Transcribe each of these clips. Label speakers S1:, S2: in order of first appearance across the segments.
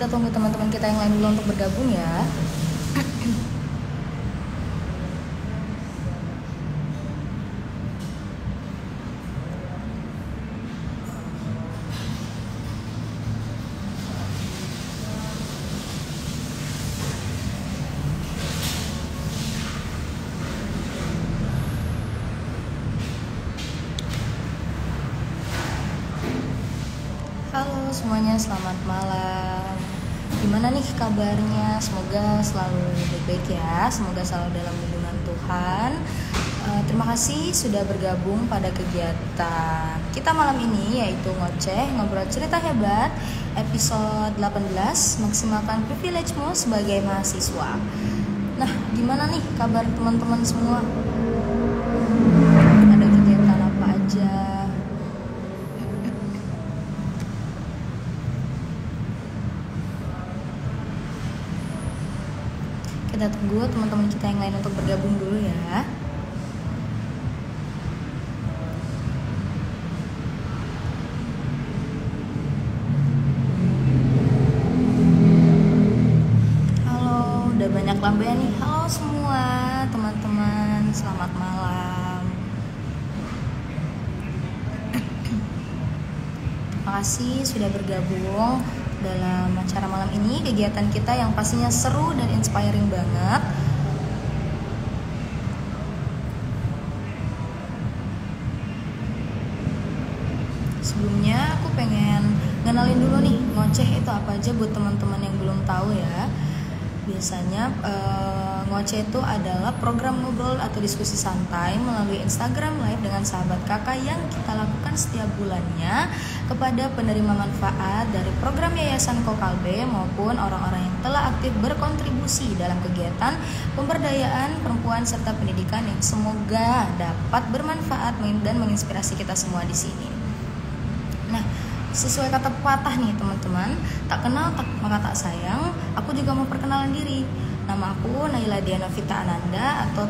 S1: kita tunggu teman-teman kita yang lain dulu untuk bergabung ya. Halo semuanya, selamat malam. Gimana nih kabarnya? Semoga selalu baik-baik ya. Semoga selalu dalam lindungan Tuhan. Terima kasih sudah bergabung pada kegiatan kita malam ini, yaitu ngoceh ngobrol cerita hebat episode 18, maksimalkan privilege-mu sebagai mahasiswa. Nah, gimana nih kabar teman-teman semua? Ada kegiatan apa aja? Kita tunggu teman-teman kita yang lain untuk bergabung dulu ya. Halo, udah banyak lambe nih. Halo semua teman-teman, selamat malam. Terima kasih sudah bergabung dalam acara malam ini, kegiatan kita yang pastinya seru dan inspiring banget. Sebelumnya aku pengen ngenalin dulu nih ngoceh itu apa aja buat teman-teman yang belum tahu ya. Biasanya ngoceh itu adalah program ngobrol atau diskusi santai melalui Instagram Live dengan sahabat kakak yang kita lakukan setiap bulannya kepada penerima manfaat dari program Yayasan Kokalbe maupun orang-orang yang telah aktif berkontribusi dalam kegiatan pemberdayaan perempuan serta pendidikan yang semoga dapat bermanfaat dan menginspirasi kita semua di sini. Nah, sesuai kata pepatah nih teman-teman, tak kenal maka tak sayang. Aku juga mau perkenalan diri. Nama aku Naila Diana Vita Ananda, atau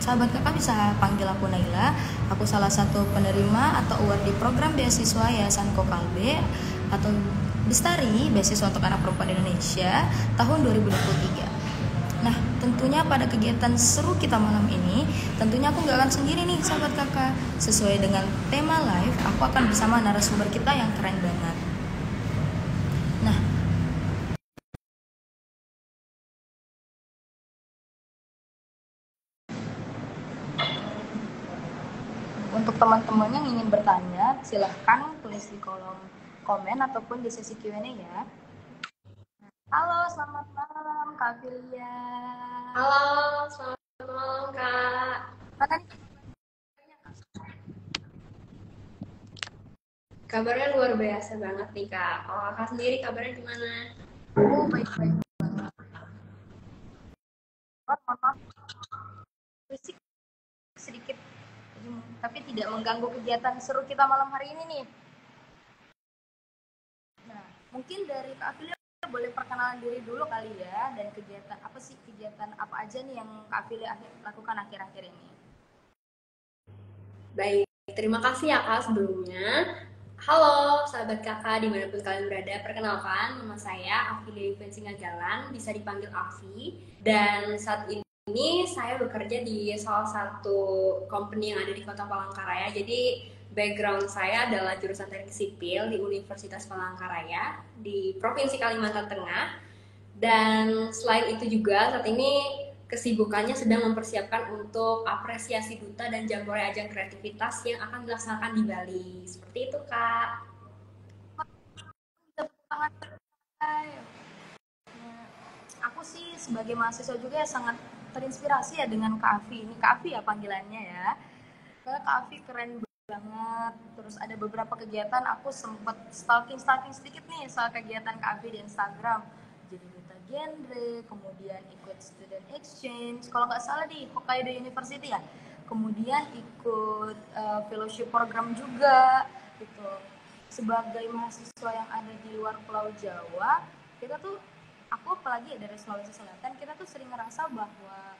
S1: sahabat kakak bisa panggil aku Naila. Aku salah satu penerima atau award di program beasiswa Yayasan Kokalbe atau Bestari, beasiswa untuk anak perempuan Indonesia tahun 2023. Nah, tentunya pada kegiatan seru kita malam ini, tentunya aku gak akan sendiri nih sahabat kakak. Sesuai dengan tema live, aku akan bersama narasumber kita yang keren banget. Nah, untuk teman-teman yang ingin bertanya, silahkan tulis di kolom komen ataupun di sesi Q&A ya. Halo, selamat malam Kak Filia.
S2: Halo, selamat malam Kak.
S1: Mana nih?
S2: Kabarnya luar biasa banget nih Kak. Kalau Kakak sendiri kabarnya gimana?
S1: Baik-baik banget. Mohon maaf, fisik sedikit, tapi tidak mengganggu kegiatan seru kita malam hari ini nih. Nah, mungkin dari Kak Afilia boleh perkenalan diri dulu kali ya, dan kegiatan apa aja nih yang Kak Afilia lakukan akhir-akhir ini.
S2: Baik, terima kasih ya Kak sebelumnya. Halo sahabat kakak dimanapun kalian berada, perkenalkan nama saya Afilia Singagalan, bisa dipanggil Afi. Dan saat ini saya bekerja di salah satu company yang ada di Kota Palangkaraya. Jadi background saya adalah jurusan Teknik Sipil di Universitas Palangkaraya di Provinsi Kalimantan Tengah. Dan selain itu juga saat ini kesibukannya sedang mempersiapkan untuk apresiasi duta dan jambore ajang kreativitas yang akan dilaksanakan di Bali. Seperti itu, Kak.
S1: Tepuk tangan. Aku sih sebagai mahasiswa juga sangat terinspirasi ya dengan Kak Afi. Ini Kak Afi ya panggilannya ya. Karena Kak Afi keren banget. Terus ada beberapa kegiatan aku sempat stalking sedikit nih soal kegiatan Kak Afi di Instagram. Jadi duta genre, kemudian ikut student exchange. Kalau nggak salah di Hokkaido University ya. Kemudian ikut fellowship program juga gitu. Sebagai mahasiswa yang ada di luar Pulau Jawa, kita tuh, aku apalagi ya dari Sulawesi Selatan, kita tuh sering ngerasa bahwa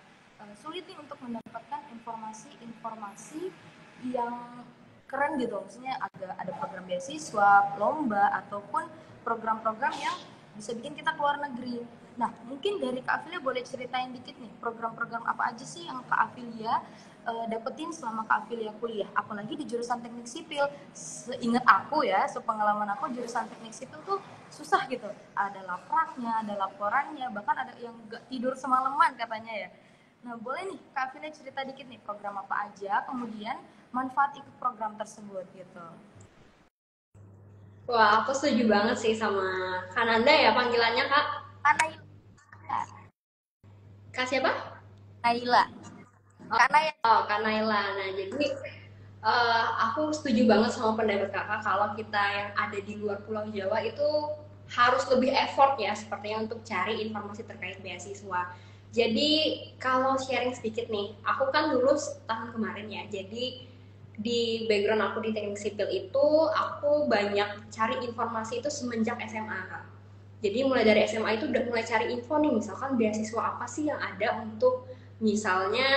S1: sulit nih untuk mendapatkan informasi yang keren gitu. Maksudnya ada program beasiswa, lomba, ataupun program-program yang bisa bikin kita keluar negeri. Nah, mungkin dari Kak Afilia boleh ceritain dikit nih, program-program apa aja sih yang Kak Afilia dapetin selama Kak Afilia kuliah, apalagi di jurusan teknik sipil. Seingat aku ya, sepengalaman aku, jurusan teknik sipil tuh susah gitu, ada lapraknya, ada laporannya, bahkan ada yang gak tidur semalaman katanya ya. Nah, boleh nih Kak Afilia cerita dikit nih program apa aja, kemudian manfaat ikut program tersebut gitu.
S2: Wah, aku setuju banget sih sama Kananda ya panggilannya Kak.
S1: Kak Naila.
S2: Kak siapa?
S1: Naila. Kak Naila.
S2: Oh, Kak Naila. Nah, jadi aku setuju banget sama pendapat kakak kalau kita yang ada di luar Pulau Jawa itu harus lebih effort ya sepertinya untuk cari informasi terkait beasiswa. Jadi kalau sharing sedikit nih, aku kan lulus tahun kemarin ya. Jadi di background aku di teknik sipil itu aku banyak cari informasi itu semenjak SMA Kak. Jadi mulai dari SMA itu udah mulai cari info nih, misalkan beasiswa apa sih yang ada untuk misalnya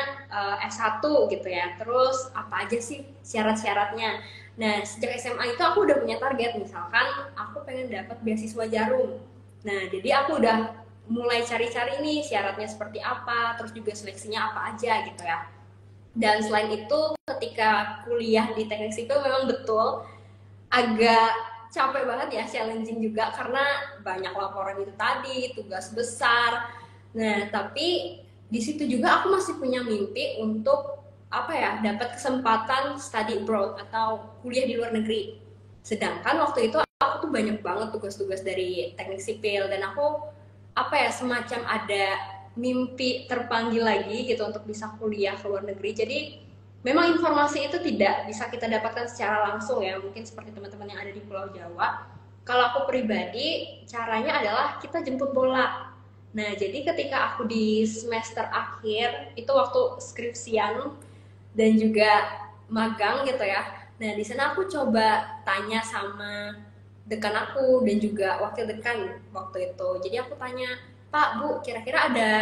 S2: S1 gitu ya, terus apa aja sih syarat-syaratnya. Nah, sejak SMA itu aku udah punya target, misalkan aku pengen dapat beasiswa Jarum. Nah, jadi aku udah mulai cari-cari nih syaratnya seperti apa, terus juga seleksinya apa aja gitu ya. Dan selain itu, ketika kuliah di teknik sipil memang betul agak capek banget ya, challenging juga karena banyak laporan itu tadi, tugas besar. Nah, tapi di situ juga aku masih punya mimpi untuk apa ya, dapat kesempatan study abroad atau kuliah di luar negeri. Sedangkan waktu itu aku tuh banyak banget tugas-tugas dari teknik sipil dan aku apa ya, semacam ada mimpi terpanggil lagi gitu untuk bisa kuliah ke luar negeri. Jadi memang informasi itu tidak bisa kita dapatkan secara langsung ya, mungkin seperti teman-teman yang ada di Pulau Jawa. Kalau aku pribadi, caranya adalah kita jemput bola. Nah, jadi ketika aku di semester akhir, itu waktu skripsian dan juga magang gitu ya. Nah, di sana aku coba tanya sama dekan aku dan juga wakil dekan waktu itu. Jadi aku tanya, Pak, Bu, kira-kira ada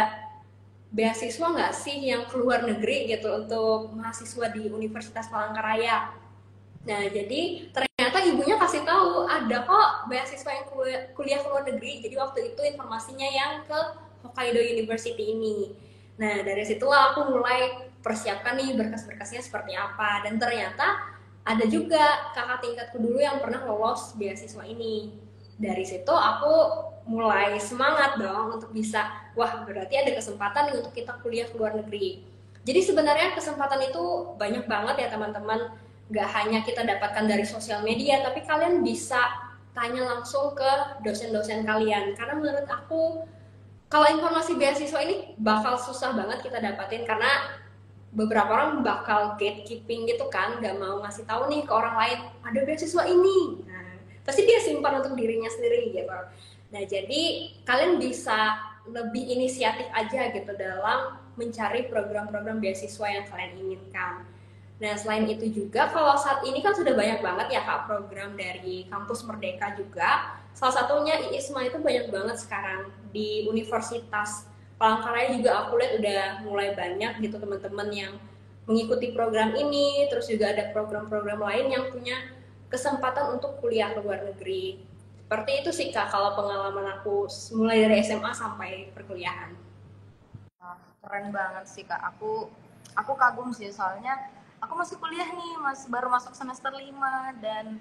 S2: beasiswa nggak sih yang keluar negeri gitu untuk mahasiswa di Universitas Palangkaraya? Nah, jadi ternyata ibunya kasih tahu ada kok beasiswa yang kuliah ke luar negeri. Jadi waktu itu informasinya yang ke Hokkaido University ini. Nah, dari situlah aku mulai persiapkan nih berkas-berkasnya seperti apa. Dan ternyata ada juga kakak tingkatku dulu yang pernah lolos beasiswa ini. Dari situ aku mulai semangat dong untuk bisa, wah berarti ada kesempatan nih untuk kita kuliah ke luar negeri. Jadi sebenarnya kesempatan itu banyak banget ya teman-teman, gak hanya kita dapatkan dari sosial media, tapi kalian bisa tanya langsung ke dosen-dosen kalian. Karena menurut aku, kalau informasi beasiswa ini bakal susah banget kita dapatin, karena beberapa orang bakal gatekeeping gitu kan, gak mau ngasih tahu nih ke orang lain, ada beasiswa ini. Nah, pasti dia simpan untuk dirinya sendiri gitu. Nah, jadi kalian bisa lebih inisiatif aja gitu dalam mencari program-program beasiswa yang kalian inginkan. Nah, selain itu juga kalau saat ini kan sudah banyak banget ya Kak program dari Kampus Merdeka juga. Salah satunya IISMA itu banyak banget sekarang di Universitas Palangkaraya juga aku lihat udah mulai banyak gitu teman-teman yang mengikuti program ini. Terus juga ada program-program lain yang punya kesempatan untuk kuliah ke luar negeri. Seperti itu sih Kak kalau pengalaman aku mulai dari SMA sampai perkuliahan.
S1: Keren banget sih Kak. Aku kagum sih, soalnya aku masih kuliah nih, baru masuk semester 5 dan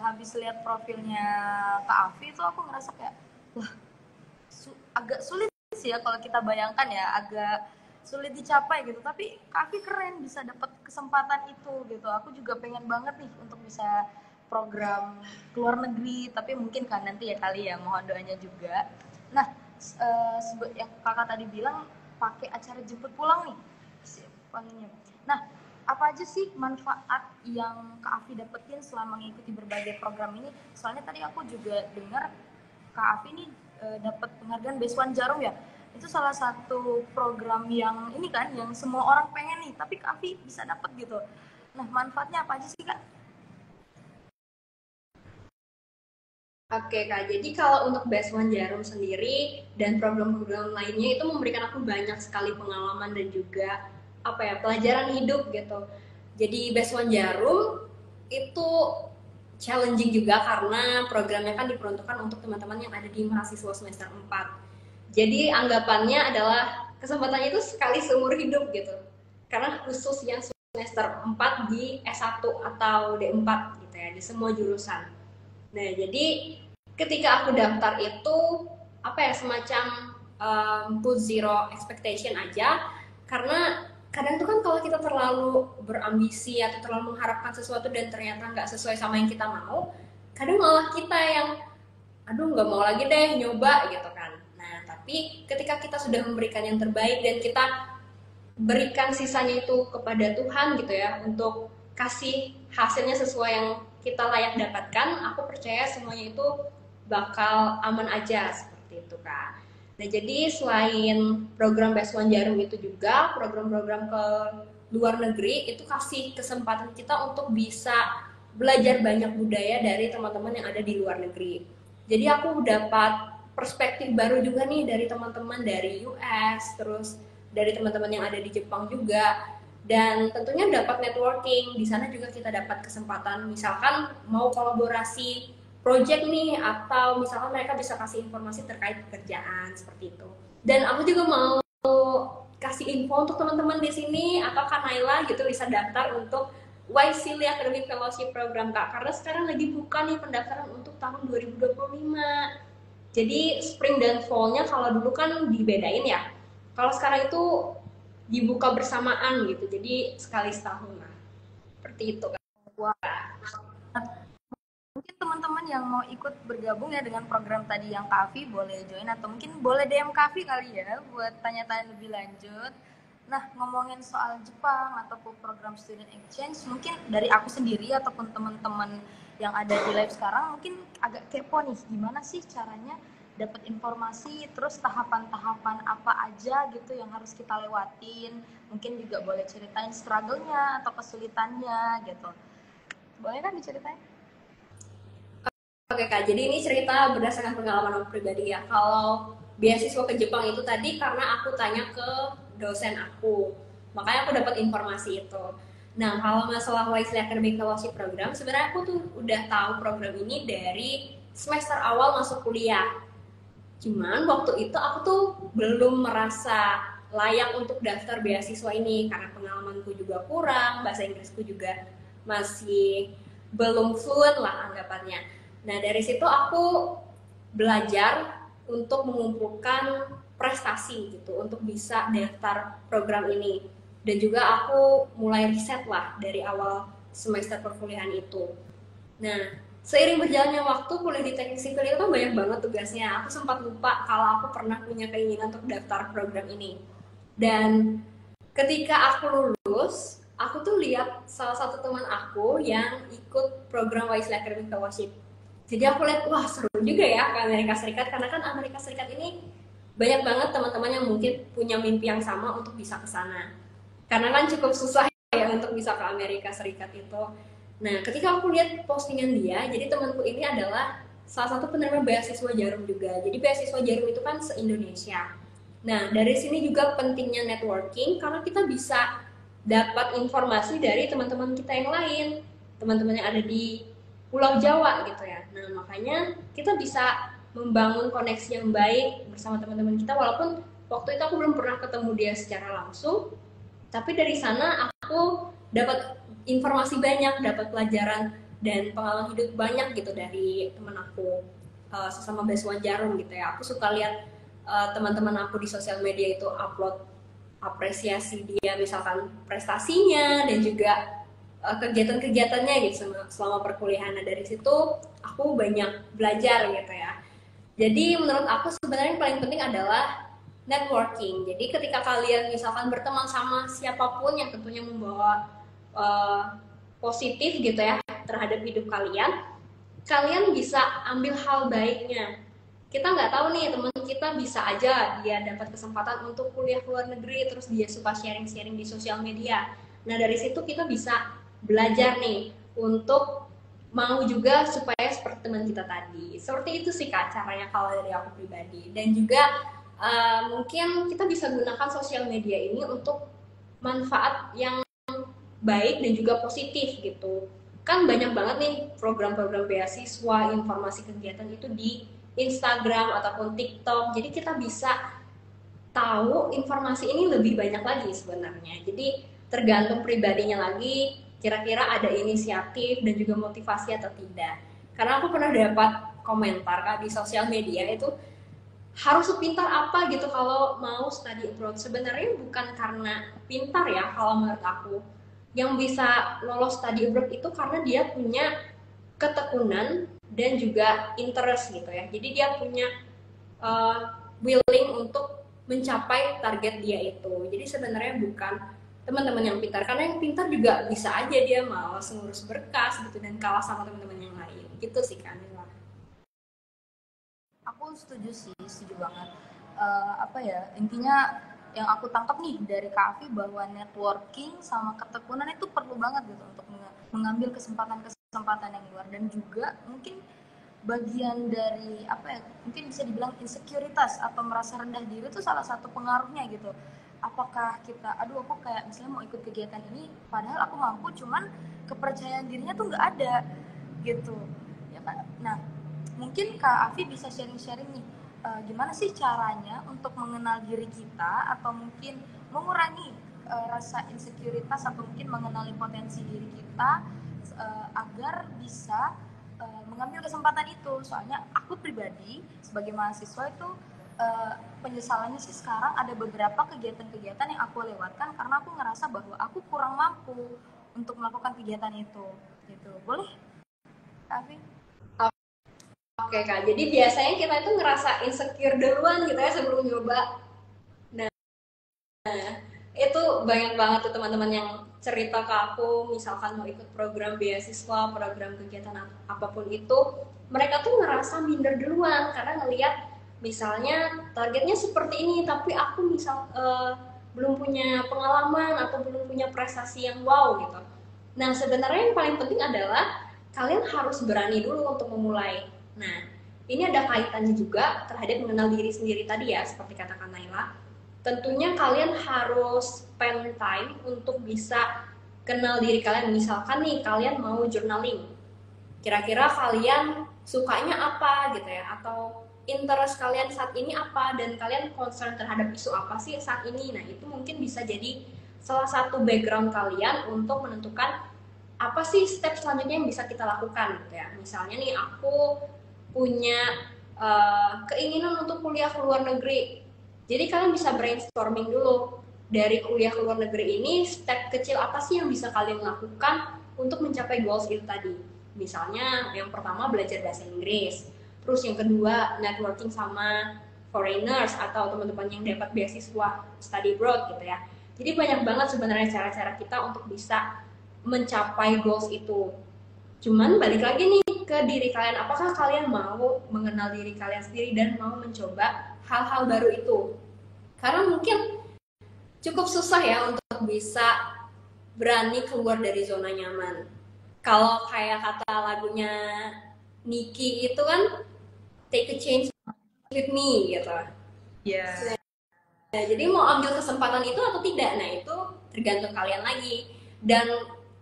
S1: habis lihat profilnya Kak Afi itu aku ngerasa kayak wah, agak sulit sih ya kalau kita bayangkan ya, agak sulit dicapai gitu. Tapi Kak Afi keren bisa dapat kesempatan itu gitu. Aku juga pengen banget nih untuk bisa program keluar negeri, tapi mungkin kan nanti ya kali ya, mohon doanya juga. Nah, yang Kakak tadi bilang pakai acara jemput pulang nih wanginya. Nah, apa aja sih manfaat yang Kak Afi dapetin selama mengikuti berbagai program ini? Soalnya tadi aku juga dengar Kak Afi ini dapat penghargaan Best One Jarum ya. Itu salah satu program yang ini kan, yang semua orang pengen nih, tapi Kak Afi bisa dapat gitu. Nah, manfaatnya apa aja sih Kak?
S2: Oke Kak, jadi kalau untuk Best One Jarum sendiri dan program-program lainnya itu memberikan aku banyak sekali pengalaman dan juga apa ya, pelajaran hidup gitu. Jadi Best One Jarum itu challenging juga karena programnya kan diperuntukkan untuk teman-teman yang ada di mahasiswa semester 4. Jadi anggapannya adalah kesempatannya itu sekali seumur hidup gitu. Karena khusus yang semester 4 di S1 atau D4 gitu ya, di semua jurusan. Nah, jadi ketika aku daftar itu apa ya, semacam put zero expectation aja, karena kadang tuh kan kalau kita terlalu berambisi atau terlalu mengharapkan sesuatu dan ternyata nggak sesuai sama yang kita mau, kadang malah kita yang aduh nggak mau lagi deh nyoba gitu kan. Nah tapi ketika kita sudah memberikan yang terbaik dan kita berikan sisanya itu kepada Tuhan gitu ya, untuk kasih hasilnya sesuai yang kita layak dapatkan, aku percaya semuanya itu bakal aman aja seperti itu Kak. Nah jadi selain program Beasiswa Jarum itu juga program-program ke luar negeri itu kasih kesempatan kita untuk bisa belajar banyak budaya dari teman-teman yang ada di luar negeri. Jadi aku dapat perspektif baru juga nih dari teman-teman dari US, terus dari teman-teman yang ada di Jepang juga, dan tentunya dapat networking. Di sana juga kita dapat kesempatan misalkan mau kolaborasi project nih, atau misalkan mereka bisa kasih informasi terkait pekerjaan seperti itu. Dan aku juga mau kasih info untuk teman-teman di sini atau Kak Naila gitu bisa daftar untuk YSEALI Academic Fellowship Program Kak, karena sekarang lagi buka nih pendaftaran untuk tahun 2025. Jadi spring dan fall-nya kalau dulu kan dibedain ya, kalau sekarang itu dibuka bersamaan gitu, jadi sekali setahun lah seperti itu Kak.
S1: Wah, mungkin teman-teman yang mau ikut bergabung ya dengan program tadi yang Kak Afi boleh join, atau mungkin boleh DM Kak Afi kali ya buat tanya-tanya lebih lanjut. Nah, ngomongin soal Jepang ataupun program student exchange, mungkin dari aku sendiri ataupun teman-teman yang ada di live sekarang mungkin agak kepo nih, gimana sih caranya dapat informasi, terus tahapan-tahapan apa aja gitu yang harus kita lewatin. Mungkin juga boleh ceritain struggle-nya atau kesulitannya gitu. Boleh kan diceritain?
S2: Oke Kak, jadi ini cerita berdasarkan pengalaman aku pribadi ya. Kalau beasiswa ke Jepang itu tadi karena aku tanya ke dosen aku, makanya aku dapat informasi itu. Nah, kalau masalah YSEALI Academic Fellowship Program, sebenarnya aku tuh udah tahu program ini dari semester awal masuk kuliah. Cuman waktu itu aku tuh belum merasa layak untuk daftar beasiswa ini karena pengalamanku juga kurang, bahasa Inggrisku juga masih belum fluent lah anggapannya. Nah dari situ aku belajar untuk mengumpulkan prestasi gitu untuk bisa daftar program ini, dan juga aku mulai riset lah dari awal semester perkuliahan itu. Nah seiring berjalannya waktu kuliah di teknik sipil itu kan banyak banget tugasnya, aku sempat lupa kalau aku pernah punya keinginan untuk daftar program ini. Dan ketika aku lulus, aku tuh lihat salah satu teman aku yang ikut program YSEALI Academic Fellowship. Jadi aku lihat, wah seru juga ya ke Amerika Serikat, karena kan Amerika Serikat ini banyak banget teman-teman yang mungkin punya mimpi yang sama untuk bisa ke sana. Karena kan cukup susah ya untuk bisa ke Amerika Serikat itu. Nah, ketika aku lihat postingan dia, jadi temanku ini adalah salah satu penerima beasiswa Jarum juga. Jadi beasiswa Jarum itu kan se-Indonesia. Nah, dari sini juga pentingnya networking, karena kita bisa dapat informasi dari teman-teman kita yang lain, teman-teman yang ada di Pulau Jawa gitu ya. Nah makanya kita bisa membangun koneksi yang baik bersama teman-teman kita, walaupun waktu itu aku belum pernah ketemu dia secara langsung, tapi dari sana aku dapat informasi banyak, dapat pelajaran dan pengalaman hidup banyak gitu dari teman aku, sesama beasiswa Jarum gitu ya. Aku suka lihat teman-teman aku di sosial media itu upload apresiasi dia misalkan prestasinya dan juga kegiatan-kegiatannya gitu selama perkuliahan. Nah dari situ aku banyak belajar gitu ya. Jadi menurut aku sebenarnya yang paling penting adalah networking. Jadi ketika kalian misalkan berteman sama siapapun yang tentunya membawa positif gitu ya terhadap hidup kalian, kalian bisa ambil hal baiknya. Kita nggak tahu nih, teman kita bisa aja dia dapat kesempatan untuk kuliah ke luar negeri, terus dia suka sharing-sharing di sosial media. Nah dari situ kita bisa belajar nih untuk mau juga supaya seperti teman kita tadi. Seperti itu sih Kak caranya kalau dari aku pribadi. Dan juga mungkin kita bisa gunakan sosial media ini untuk manfaat yang baik dan juga positif gitu. kan banyak banget nih program-program beasiswa, informasi kegiatan itu di Instagram ataupun TikTok. Jadi kita bisa tahu informasi ini lebih banyak lagi sebenarnya. Jadi tergantung pribadinya lagi, kira-kira ada inisiatif dan juga motivasi atau tidak. Karena aku pernah dapat komentar Kak di sosial media itu, harus sepintar apa gitu kalau mau study abroad. Sebenarnya bukan karena pintar ya kalau menurut aku. Yang bisa lolos study abroad itu karena dia punya ketekunan dan juga interest gitu ya. Jadi dia punya willing untuk mencapai target dia itu. Jadi sebenarnya bukan teman-teman yang pintar, karena yang pintar juga bisa aja dia malas ngurus berkas gitu dan kalah sama teman-teman yang lain. Gitu sih kan.
S1: Aku setuju banget. Apa ya, intinya yang aku tangkap nih dari Kak Afi bahwa networking sama ketekunan itu perlu banget gitu untuk mengambil kesempatan-kesempatan yang luar, dan juga mungkin bagian dari apa ya, mungkin bisa dibilang insekuritas atau merasa rendah diri itu salah satu pengaruhnya gitu. Apakah kita, aduh aku kayak misalnya mau ikut kegiatan ini padahal aku mampu, cuman kepercayaan dirinya tuh nggak ada gitu ya kan. Nah, mungkin Kak Afi bisa sharing-sharing nih, gimana sih caranya untuk mengenal diri kita atau mungkin mengurangi rasa insekuritas atau mungkin mengenali potensi diri kita agar bisa mengambil kesempatan itu. Soalnya aku pribadi sebagai mahasiswa itu penyesalannya sih sekarang ada beberapa kegiatan-kegiatan yang aku lewatkan karena aku ngerasa bahwa aku kurang mampu untuk melakukan kegiatan itu gitu. Boleh Kak Afi?
S2: Oke Kak, jadi biasanya kita itu ngerasa insecure duluan gitu ya sebelum nyoba. Nah, itu banyak banget tuh teman-teman yang cerita ke aku, misalkan mau ikut program beasiswa, program kegiatan apapun itu, mereka tuh ngerasa minder duluan karena ngelihat misalnya targetnya seperti ini, tapi aku belum punya pengalaman atau belum punya prestasi yang wow gitu. Nah, sebenarnya yang paling penting adalah kalian harus berani dulu untuk memulai. Nah, ini ada kaitannya juga terhadap mengenal diri sendiri tadi ya, seperti katakan Naila. Tentunya kalian harus spend time untuk bisa kenal diri kalian. Misalkan nih, kalian mau journaling. Kira-kira kalian sukanya apa gitu ya, atau interest kalian saat ini apa, dan kalian concern terhadap isu apa sih saat ini. Nah, itu mungkin bisa jadi salah satu background kalian untuk menentukan apa sih step selanjutnya yang bisa kita lakukan gitu ya. Misalnya nih, aku punya keinginan untuk kuliah ke luar negeri. Jadi kalian bisa brainstorming dulu, dari kuliah ke luar negeri ini step kecil apa sih yang bisa kalian lakukan untuk mencapai goals itu tadi. Misalnya yang pertama belajar bahasa Inggris, terus yang kedua networking sama foreigners atau teman-teman yang dapat beasiswa study abroad gitu ya. Jadi banyak banget sebenarnya cara-cara kita untuk bisa mencapai goals itu. Cuman balik lagi nih ke diri kalian, apakah kalian mau mengenal diri kalian sendiri dan mau mencoba hal-hal baru itu. Karena mungkin cukup susah ya untuk bisa berani keluar dari zona nyaman. Kalau kayak kata lagunya Nicki itu kan, take a change with me gitu.
S1: Iya.
S2: Nah, jadi mau ambil kesempatan itu atau tidak, nah itu tergantung kalian lagi. Dan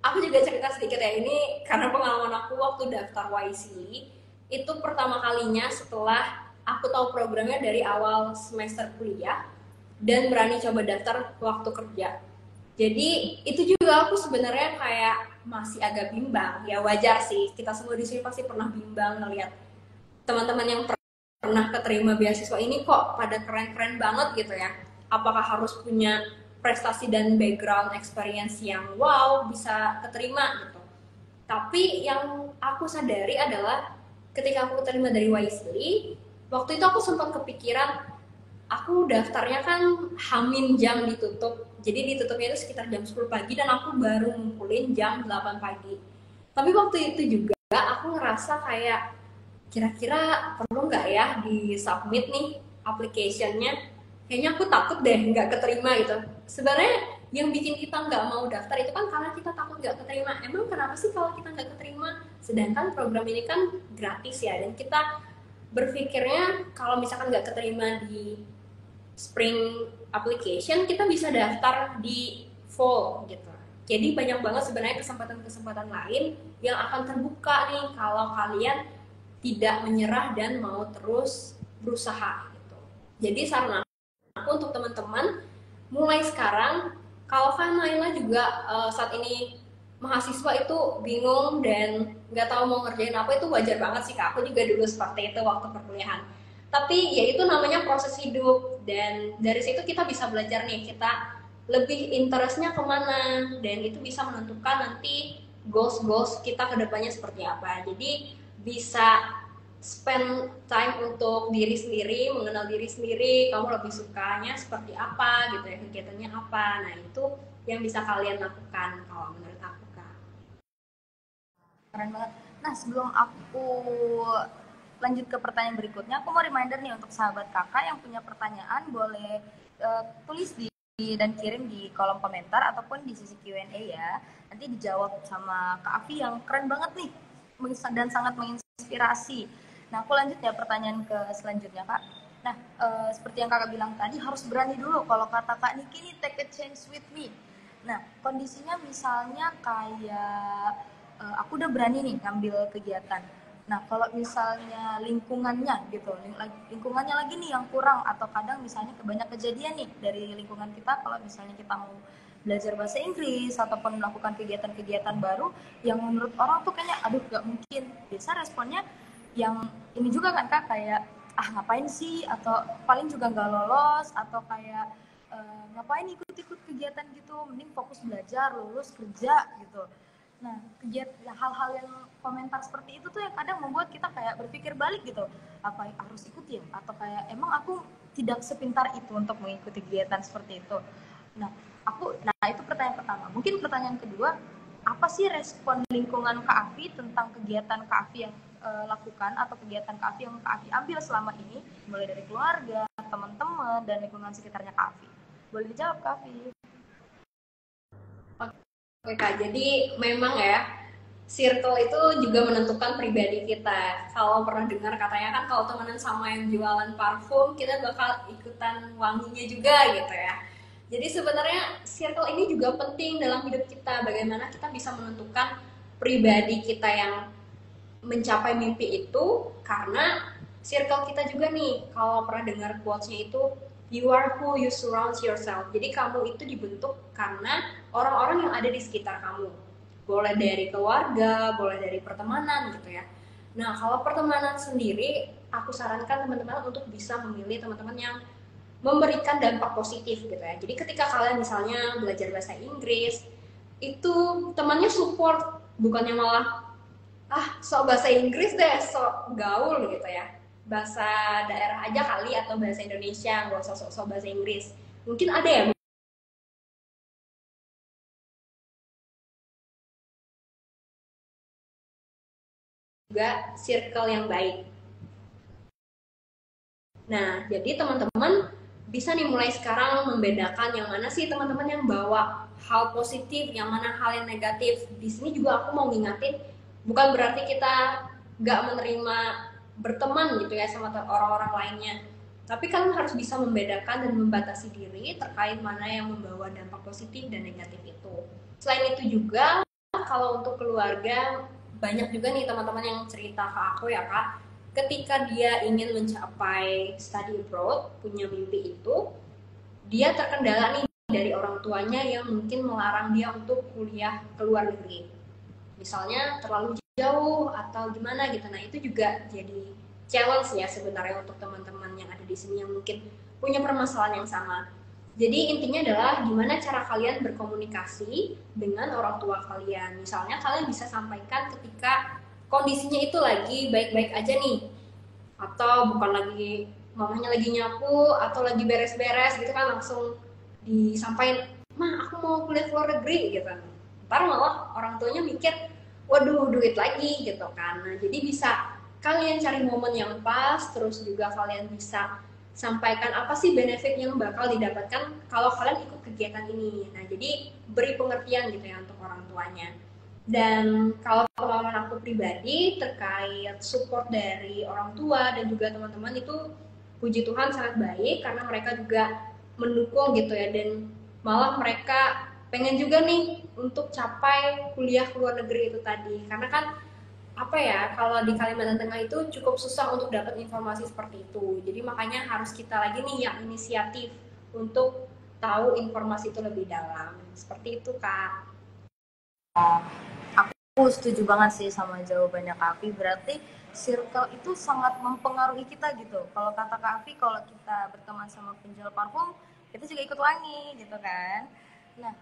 S2: aku juga cerita sedikit ya, ini karena pengalaman aku waktu daftar Wisely itu pertama kalinya setelah aku tahu programnya dari awal semester kuliah dan berani coba daftar waktu kerja. Jadi itu juga aku sebenarnya kayak masih agak bimbang. Ya wajar sih, kita semua di sini pasti pernah bimbang ngelihat teman-teman yang pernah keterima beasiswa ini kok pada keren-keren banget gitu ya. Apakah harus punya prestasi dan background experience yang wow bisa keterima gitu. Tapi yang aku sadari adalah ketika aku keterima dari Wisely, waktu itu aku sempat kepikiran, aku daftarnya kan hamin jam ditutup, jadi ditutupnya itu sekitar jam 10 pagi dan aku baru ngumpulin jam 8 pagi. Tapi waktu itu juga aku ngerasa kayak kira-kira perlu nggak ya di submit nih application-nya, kayaknya aku takut deh nggak keterima gitu. Sebenarnya yang bikin kita nggak mau daftar itu kan karena kita takut nggak keterima. Emang kenapa sih kalau kita nggak keterima? Sedangkan program ini kan gratis ya, dan kita berpikirnya kalau misalkan nggak keterima di spring application, kita bisa daftar di fall gitu. Jadi banyak banget sebenarnya kesempatan-kesempatan lain yang akan terbuka nih kalau kalian tidak menyerah dan mau terus berusaha gitu. Jadi saran aku untuk teman-teman, mulai sekarang, kalau kan Naila juga saat ini mahasiswa itu bingung dan nggak tahu mau ngerjain apa, itu wajar banget sih Kak. Aku juga dulu seperti itu waktu perkuliahan. Tapi ya itu namanya proses hidup, dan dari situ kita bisa belajar nih, kita lebih interestnya kemana, dan itu bisa menentukan nanti goals kita ke depannya seperti apa. Jadi bisa spend time untuk diri sendiri, mengenal diri sendiri, kamu lebih sukanya seperti apa gitu ya, kegiatannya apa. Nah itu yang bisa kalian lakukan kalau menurut aku Kak.
S1: Keren banget. Nah, sebelum aku lanjut ke pertanyaan berikutnya, aku mau reminder nih untuk sahabat kakak yang punya pertanyaan, boleh tulis di dan kirim di kolom komentar ataupun di sisi Q&A ya. Nanti dijawab sama Kak Afi yang keren banget nih dan sangat menginspirasi. Nah, aku lanjut ya pertanyaan ke selanjutnya Kak. Nah, seperti yang kakak bilang tadi, harus berani dulu. Kalau kata Kak Niki nih, take a chance with me. Nah, kondisinya misalnya kayak aku udah berani nih ngambil kegiatan. Nah, kalau misalnya lingkungannya gitu, lingkungannya lagi nih yang kurang, atau kadang misalnya banyak kejadian nih dari lingkungan kita, kalau misalnya kita mau belajar bahasa Inggris ataupun melakukan kegiatan-kegiatan baru yang menurut orang tuh kayaknya aduh gak mungkin. Biasa responnya yang ini juga kan Kak, kayak ah ngapain sih, atau paling juga nggak lolos, atau kayak ngapain ikut-ikut kegiatan gitu, mending fokus belajar, lulus kerja gitu. Nah, kegiatan hal-hal yang komentar seperti itu tuh yang kadang membuat kita kayak berpikir balik gitu, apa harus ikut ya, atau kayak emang aku tidak sepintar itu untuk mengikuti kegiatan seperti itu. Nah itu pertanyaan pertama. Mungkin pertanyaan kedua, apa sih respon lingkungan Kak Afi tentang kegiatan Kak Afi yang lakukan, atau kegiatan Kak Afi yang Kak Afi ambil selama ini, mulai dari keluarga, teman-teman, dan lingkungan sekitarnya Kak Afi? Boleh dijawab Kak Afi.
S2: Oke Kak, jadi memang ya, circle itu juga menentukan pribadi kita. Kalau pernah dengar katanya kan, kalau temenan sama yang jualan parfum, kita bakal ikutan wanginya juga gitu ya. Jadi sebenarnya circle ini juga penting dalam hidup kita. Bagaimana kita bisa menentukan pribadi kita yang mencapai mimpi itu, karena circle kita juga nih. Kalau pernah dengar quotes-nya itu, you are who you surround yourself. Jadi kamu itu dibentuk karena orang-orang yang ada di sekitar kamu. Boleh dari keluarga, boleh dari pertemanan gitu ya. Nah, kalau pertemanan sendiri, aku sarankan teman-teman untuk bisa memilih teman-teman yang memberikan dampak positif gitu ya. Jadi ketika kalian misalnya belajar bahasa Inggris, itu temannya support, bukannya malah sok bahasa Inggris deh, sok gaul gitu ya, bahasa daerah aja kali, atau bahasa Indonesia, nggak usah sok-sok bahasa Inggris. Mungkin ada ya juga circle yang baik. Nah, jadi teman-teman bisa nih mulai sekarang membedakan yang mana sih teman-teman yang bawa hal positif, yang mana hal yang negatif. Di sini juga aku mau ngingatin, bukan berarti kita nggak menerima berteman gitu ya sama orang-orang lainnya. Tapi kalian harus bisa membedakan dan membatasi diri terkait mana yang membawa dampak positif dan negatif itu. Selain itu juga, kalau untuk keluarga, banyak juga nih teman-teman yang cerita ke aku ya Kak, ketika dia ingin mencapai study abroad, punya mimpi itu, dia terkendala nih dari orang tuanya yang mungkin melarang dia untuk kuliah ke luar negeri. Misalnya terlalu jauh atau gimana gitu. Nah, itu juga jadi challenge ya sebenarnya untuk teman-teman yang ada di sini yang mungkin punya permasalahan yang sama. Jadi intinya adalah gimana cara kalian berkomunikasi dengan orang tua kalian. Misalnya kalian bisa sampaikan ketika kondisinya itu lagi baik-baik aja nih, atau bukan lagi mamanya lagi nyapu atau lagi beres-beres gitu kan, langsung disampaikan, "Mah, aku mau kuliah ke luar negeri," gitu. Ntar malah orang tuanya mikir, waduh duit lagi gitu kan. Nah, jadi bisa kalian cari momen yang pas, terus juga kalian bisa sampaikan apa sih benefit yang bakal didapatkan kalau kalian ikut kegiatan ini. Nah, jadi beri pengertian gitu ya untuk orang tuanya. Dan kalau pengalaman aku pribadi terkait support dari orang tua dan juga teman-teman itu, puji Tuhan sangat baik, karena mereka juga mendukung gitu ya, dan malah mereka pengen juga nih untuk capai kuliah ke luar negeri itu tadi, karena kan apa ya, kalau di Kalimantan Tengah itu cukup susah untuk dapat informasi seperti itu. Jadi makanya harus kita lagi nih yang inisiatif untuk tahu informasi itu lebih dalam. Seperti itu, Kak.
S1: Aku setuju banget sih sama jawabannya Kak Afi. Berarti circle itu sangat mempengaruhi kita gitu. Kalau kata Kak Afi, kalau kita berteman sama penjual parfum, kita juga ikut wangi gitu kan. Nah,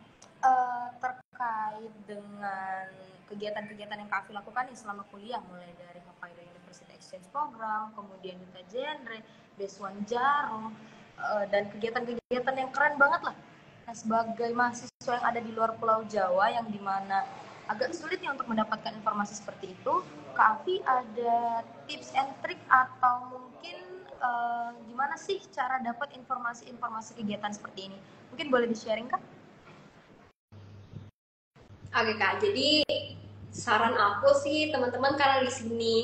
S1: terkait dengan kegiatan-kegiatan yang Kak Afi lakukan nih selama kuliah, mulai dari Hokkaido University Exchange Program, kemudian Duta Genre, Deswan Jarum, dan kegiatan-kegiatan yang keren banget lah. Nah, sebagai mahasiswa yang ada di luar Pulau Jawa, yang dimana agak sulit ya untuk mendapatkan informasi seperti itu, Kak Afi ada tips and trick atau mungkin gimana sih cara dapat informasi-informasi kegiatan seperti ini? Mungkin boleh di-sharing, Kak?
S2: Oke, Kak, jadi saran aku sih teman-teman, karena di sini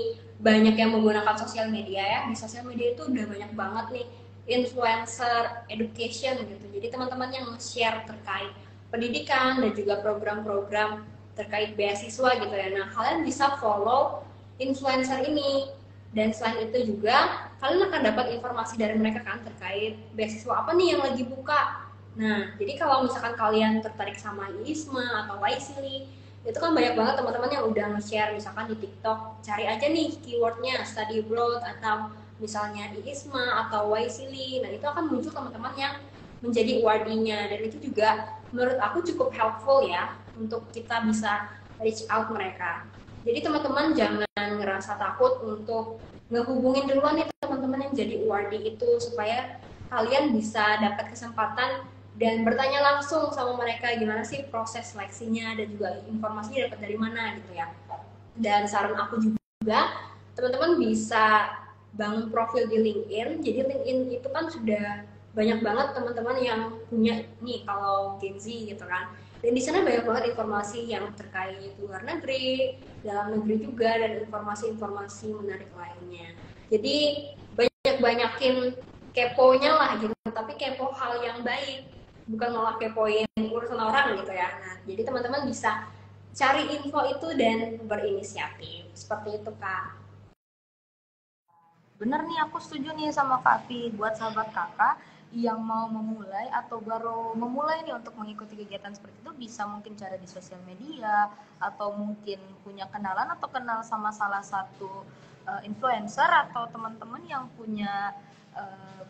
S2: banyak yang menggunakan sosial media ya, di sosial media itu udah banyak banget nih influencer education gitu. Jadi teman-teman yang share terkait pendidikan dan juga program-program terkait beasiswa gitu ya. Nah, kalian bisa follow influencer ini, dan selain itu juga kalian akan dapat informasi dari mereka kan terkait beasiswa apa nih yang lagi buka. Nah, jadi kalau misalkan kalian tertarik sama ISMA atau Wisely, itu kan banyak banget teman-teman yang udah nge-share misalkan di TikTok, cari aja nih keywordnya study abroad atau misalnya ISMA atau Wisely. Nah, itu akan muncul teman-teman yang menjadi awardee-nya, dan itu juga menurut aku cukup helpful ya untuk kita bisa reach out mereka. Jadi teman-teman jangan ngerasa takut untuk ngehubungin duluan nih teman-teman yang jadi awardee itu, supaya kalian bisa dapat kesempatan dan bertanya langsung sama mereka gimana sih proses seleksinya, dan juga informasinya dapat dari mana gitu ya. Dan saran aku juga, teman-teman bisa bangun profil di LinkedIn. Jadi LinkedIn itu kan sudah banyak banget teman-teman yang punya nih kalau Gen Z gitu kan. Dan di sana banyak banget informasi yang terkait luar negeri, dalam negeri juga, dan informasi-informasi menarik lainnya. Jadi banyak-banyakin keponya lah gitu, tapi kepo hal yang baik, bukan malah kepoin urusan orang gitu ya. Nah, jadi teman-teman bisa cari info itu dan berinisiatif. Seperti itu, Kak.
S1: Bener nih, aku setuju nih sama Kak Afi. Buat sahabat kakak yang mau memulai atau baru memulai nih untuk mengikuti kegiatan seperti itu, bisa mungkin cari di sosial media, atau mungkin punya kenalan atau kenal sama salah satu influencer atau teman-teman yang punya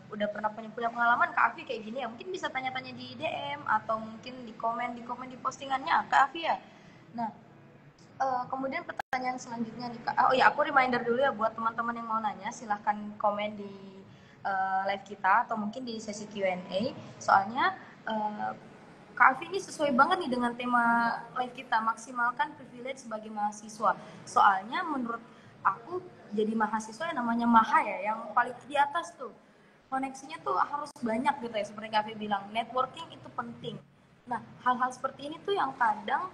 S1: udah pernah punya pengalaman Kak Afi kayak gini ya. Mungkin bisa tanya-tanya di DM atau mungkin di komen di postingannya Kak Afi ya. Nah, kemudian pertanyaan selanjutnya nih Kak. Oh ya, aku reminder dulu ya buat teman-teman yang mau nanya, silahkan komen di live kita atau mungkin di sesi Q&A. Soalnya Kak Afi ini sesuai banget nih dengan tema live kita, maksimalkan privilege sebagai mahasiswa. Soalnya menurut aku jadi mahasiswa yang namanya maha ya, yang paling di atas tuh. Koneksinya tuh harus banyak gitu ya, seperti Kak Afi bilang, networking itu penting. Nah, hal-hal seperti ini tuh yang kadang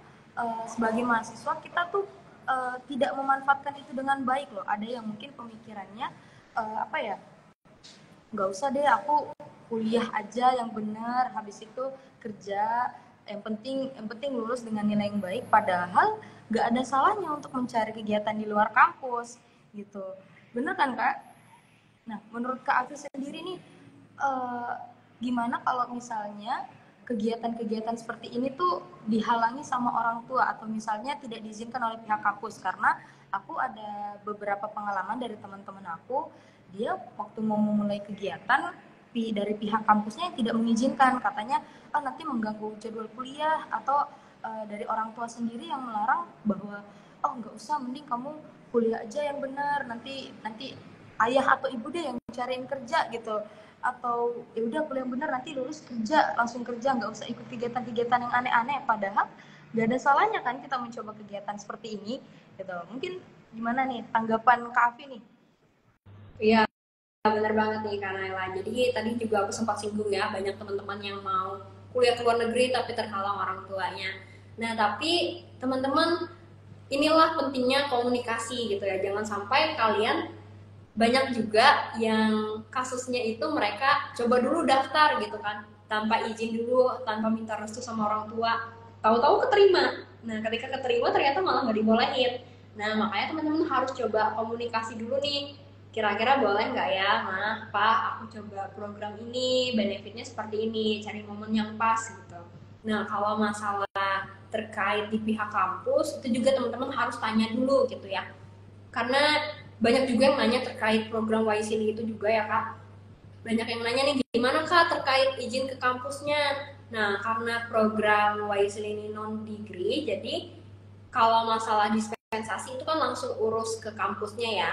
S1: sebagai mahasiswa kita tuh tidak memanfaatkan itu dengan baik loh. Ada yang mungkin pemikirannya apa ya, nggak usah deh, aku kuliah aja yang benar, habis itu kerja, yang penting lulus dengan nilai yang baik. Padahal nggak ada salahnya untuk mencari kegiatan di luar kampus gitu. Bener kan Kak? Nah, menurut Kak Afi sendiri nih, gimana kalau misalnya kegiatan-kegiatan seperti ini tuh dihalangi sama orang tua atau misalnya tidak diizinkan oleh pihak kampus? Karena aku ada beberapa pengalaman dari teman-teman aku, dia waktu mau memulai kegiatan dari pihak kampusnya yang tidak mengizinkan, katanya nanti mengganggu jadwal kuliah, atau dari orang tua sendiri yang melarang bahwa nggak usah, mending kamu kuliah aja yang benar, nanti ayah atau ibu deh yang cariin kerja gitu, atau ya udah kuliah yang benar, nanti lulus kerja, langsung kerja, nggak usah ikut kegiatan-kegiatan yang aneh-aneh. Padahal nggak ada salahnya kan kita mencoba kegiatan seperti ini gitu. Mungkin gimana nih tanggapan Kak Afi nih?
S2: Iya, benar banget nih Kak Naila. Jadi tadi juga aku sempat singgung ya, banyak teman-teman yang mau kuliah ke luar negeri tapi terhalang orang tuanya. Nah, tapi teman-teman, inilah pentingnya komunikasi gitu ya. Jangan sampai kalian, banyak juga yang kasusnya itu mereka coba dulu daftar gitu kan, tanpa izin dulu, tanpa minta restu sama orang tua, tahu-tahu keterima. Nah ketika keterima ternyata malah nggak dibolehin. Nah makanya teman-teman harus coba komunikasi dulu nih, kira-kira boleh nggak ya Ma, Pak, aku coba program ini, benefitnya seperti ini, cari momen yang pas gitu. Nah kalau masalah terkait di pihak kampus itu juga teman-teman harus tanya dulu gitu ya, karena banyak juga yang nanya terkait program Wisely itu juga ya Kak. Banyak yang nanya nih, gimana Kak terkait izin ke kampusnya. Nah karena program Wisely ini non degree, jadi kalau masalah dispensasi itu kan langsung urus ke kampusnya ya.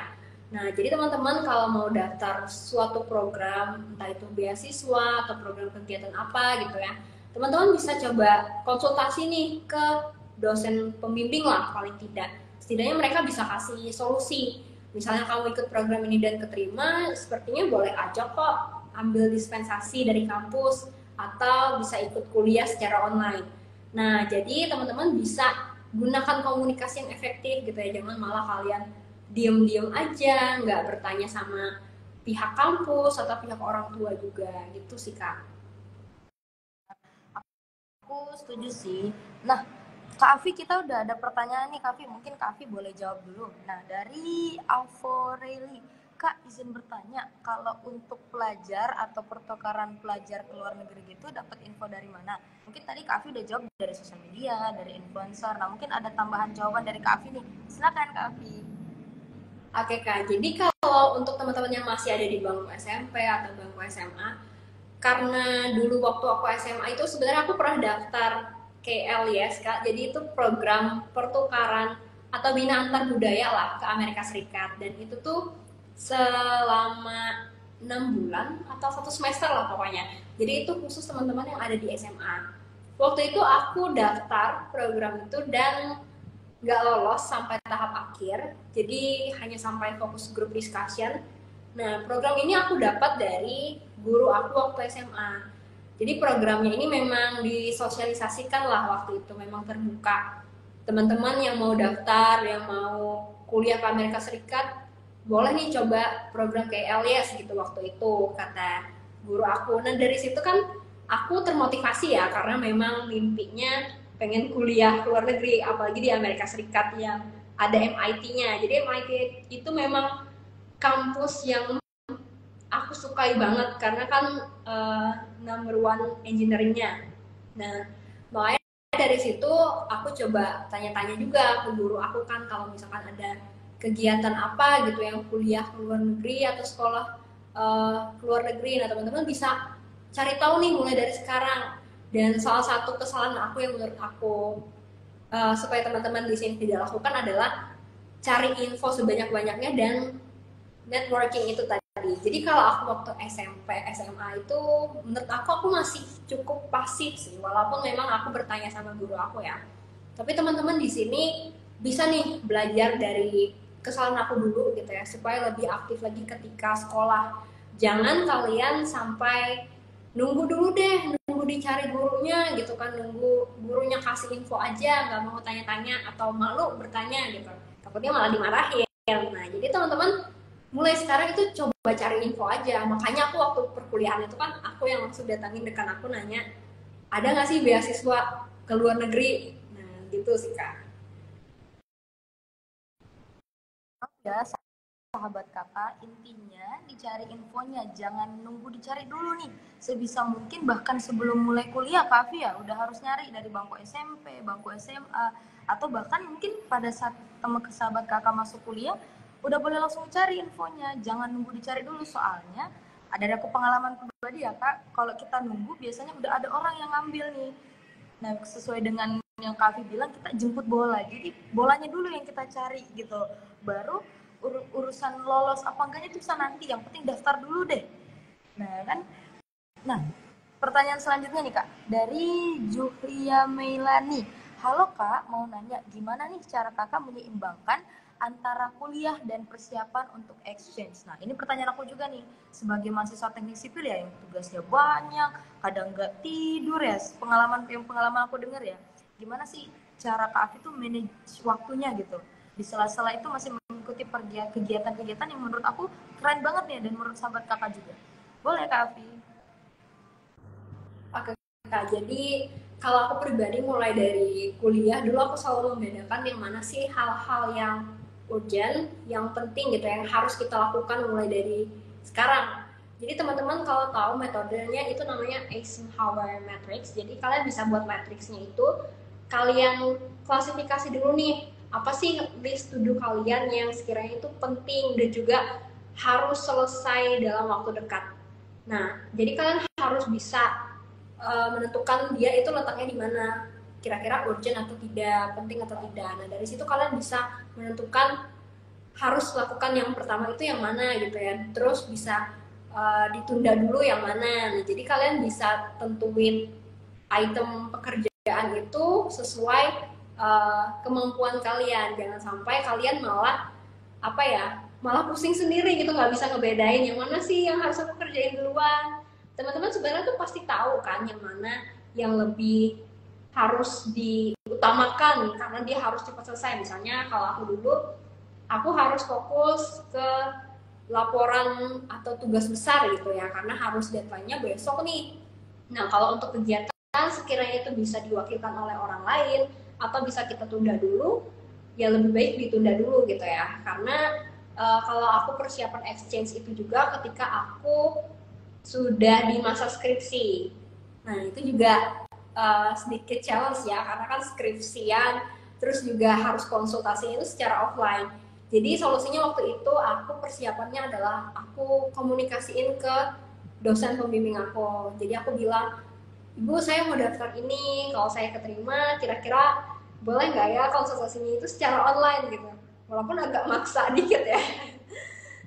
S2: Nah jadi teman-teman kalau mau daftar suatu program, entah itu beasiswa atau program kegiatan apa gitu ya, teman-teman bisa coba konsultasi nih ke dosen pembimbing lah paling tidak. Setidaknya mereka bisa kasih solusi. Misalnya kamu ikut program ini dan keterima, sepertinya boleh aja kok ambil dispensasi dari kampus atau bisa ikut kuliah secara online. Nah, jadi teman-teman bisa gunakan komunikasi yang efektif gitu ya. Jangan malah kalian diem-diem aja, nggak bertanya sama pihak kampus atau pihak orang tua juga gitu sih Kak.
S1: Aku setuju sih. Nah, Kak Afi, kita udah ada pertanyaan nih Kak Afi, mungkin Kak Afi boleh jawab dulu. Nah, dari Alforeli, Kak izin bertanya, kalau untuk pelajar atau pertukaran pelajar ke luar negeri gitu dapat info dari mana? Mungkin tadi Kak Afi udah jawab dari sosial media, dari influencer. Nah, mungkin ada tambahan jawaban dari Kak Afi nih. Silakan Kak Afi.
S2: Oke Kak, jadi kalau untuk teman-teman yang masih ada di bangku SMP atau bangku SMA, karena dulu waktu aku SMA itu sebenarnya aku pernah daftar KLIS Kak, jadi itu program pertukaran atau bina antar budaya lah ke Amerika Serikat, dan itu tuh selama 6 bulan atau 1 semester lah pokoknya. Jadi itu khusus teman-teman yang ada di SMA. Waktu itu aku daftar program itu dan nggak lolos sampai tahap akhir, jadi hanya sampai fokus group discussion. Nah program ini aku dapat dari guru aku waktu SMA. Jadi programnya ini memang disosialisasikan lah waktu itu, memang terbuka. Teman-teman yang mau daftar, yang mau kuliah ke Amerika Serikat, boleh nih coba program kayak LIS gitu waktu itu, kata guru aku. Nah dari situ kan aku termotivasi ya, karena memang mimpinya pengen kuliah ke luar negeri, apalagi di Amerika Serikat yang ada MIT-nya. Jadi MIT itu memang kampus yang aku sukai banget karena kan number one engineering-nya. Nah, makanya dari situ aku coba tanya-tanya juga ke guru aku kan, kalau misalkan ada kegiatan apa gitu yang kuliah ke luar negeri atau sekolah ke luar negeri. Nah, teman-teman bisa cari tahu nih mulai dari sekarang. Dan salah satu kesalahan aku yang menurut aku supaya teman-teman di sini tidak lakukan adalah cari info sebanyak-banyaknya dan networking itu tadi. Jadi kalau aku waktu SMP, SMA itu menurut aku masih cukup pasif sih, walaupun memang aku bertanya sama guru aku ya. Tapi teman-teman di sini bisa nih belajar dari kesalahan aku dulu gitu ya, supaya lebih aktif lagi ketika sekolah. Jangan kalian sampai nunggu dulu deh, nunggu dicari gurunya gitu kan, nunggu gurunya kasih info aja, nggak mau tanya-tanya atau malu bertanya gitu, takutnya malah dimarahin. Nah jadi teman-teman mulai sekarang itu coba cari info aja. Makanya aku waktu perkuliahan itu kan aku yang langsung datangin dekan aku nanya, ada nggak sih beasiswa ke luar negeri. Nah gitu sih Kak.
S1: Ya, sahabat kakak, intinya dicari infonya, jangan nunggu dicari dulu nih. Sebisa mungkin bahkan sebelum mulai kuliah Kak Afi ya udah harus nyari dari bangku SMP, bangku SMA, atau bahkan mungkin pada saat teman sahabat kakak masuk kuliah udah boleh langsung cari infonya, jangan nunggu dicari dulu. Soalnya ada aku pengalaman pribadi ya Kak, kalau kita nunggu biasanya udah ada orang yang ngambil nih. Nah sesuai dengan yang Kak Afi bilang, kita jemput bola, jadi bolanya dulu yang kita cari gitu, baru urusan lolos apa enggaknya itu bisa nanti, yang penting daftar dulu deh. Nah kan, nah pertanyaan selanjutnya nih Kak, dari Julia Meilani. Halo Kak, mau nanya gimana nih cara Kakak menyeimbangkan antara kuliah dan persiapan untuk exchange. Nah ini pertanyaan aku juga nih, sebagai mahasiswa teknik sipil ya, yang tugasnya banyak, kadang nggak tidur ya, pengalaman aku dengar ya, gimana sih cara Kak Afi tuh manage waktunya gitu, di sela-sela itu masih mengikuti kegiatan-kegiatan yang menurut aku keren banget nih, dan menurut sahabat kakak juga. Boleh Kak Afi?
S2: Kak, jadi kalau aku pribadi mulai dari kuliah dulu aku selalu membedakan yang mana sih hal-hal yang urgent, yang penting gitu, yang harus kita lakukan mulai dari sekarang. Jadi teman-teman kalau tahu metodenya itu namanya Eisenhower Matrix. Jadi kalian bisa buat matriksnya itu, kalian klasifikasi dulu nih, apa sih list to do kalian yang sekiranya itu penting dan juga harus selesai dalam waktu dekat. Nah, jadi kalian harus bisa menentukan dia itu letaknya di mana, kira-kira urgent atau tidak, penting atau tidak. Nah dari situ kalian bisa menentukan harus lakukan yang pertama itu yang mana gitu ya, terus bisa ditunda dulu yang mana. Nah jadi kalian bisa tentuin item pekerjaan itu sesuai kemampuan kalian, jangan sampai kalian malah apa ya, malah pusing sendiri gitu, nggak bisa ngebedain yang mana sih yang harus aku kerjain duluan. Teman-teman sebenarnya tuh pasti tahu kan yang mana yang lebih harus diutamakan karena dia harus cepat selesai. Misalnya kalau aku dulu, aku harus fokus ke laporan atau tugas besar gitu ya, karena harus deadline-nya besok nih. Nah kalau untuk kegiatan sekiranya itu bisa diwakilkan oleh orang lain atau bisa kita tunda dulu, ya lebih baik ditunda dulu gitu ya. Karena kalau aku persiapan exchange itu juga ketika aku sudah di masa skripsi. Nah itu juga sedikit challenge ya, karena kan skripsian, terus juga harus konsultasi itu secara offline. Jadi solusinya waktu itu aku persiapannya adalah aku komunikasiin ke dosen pembimbing aku. Jadi aku bilang, Ibu saya mau daftar ini, kalau saya keterima kira-kira boleh nggak ya konsultasinya itu secara online gitu. Walaupun agak maksa dikit ya.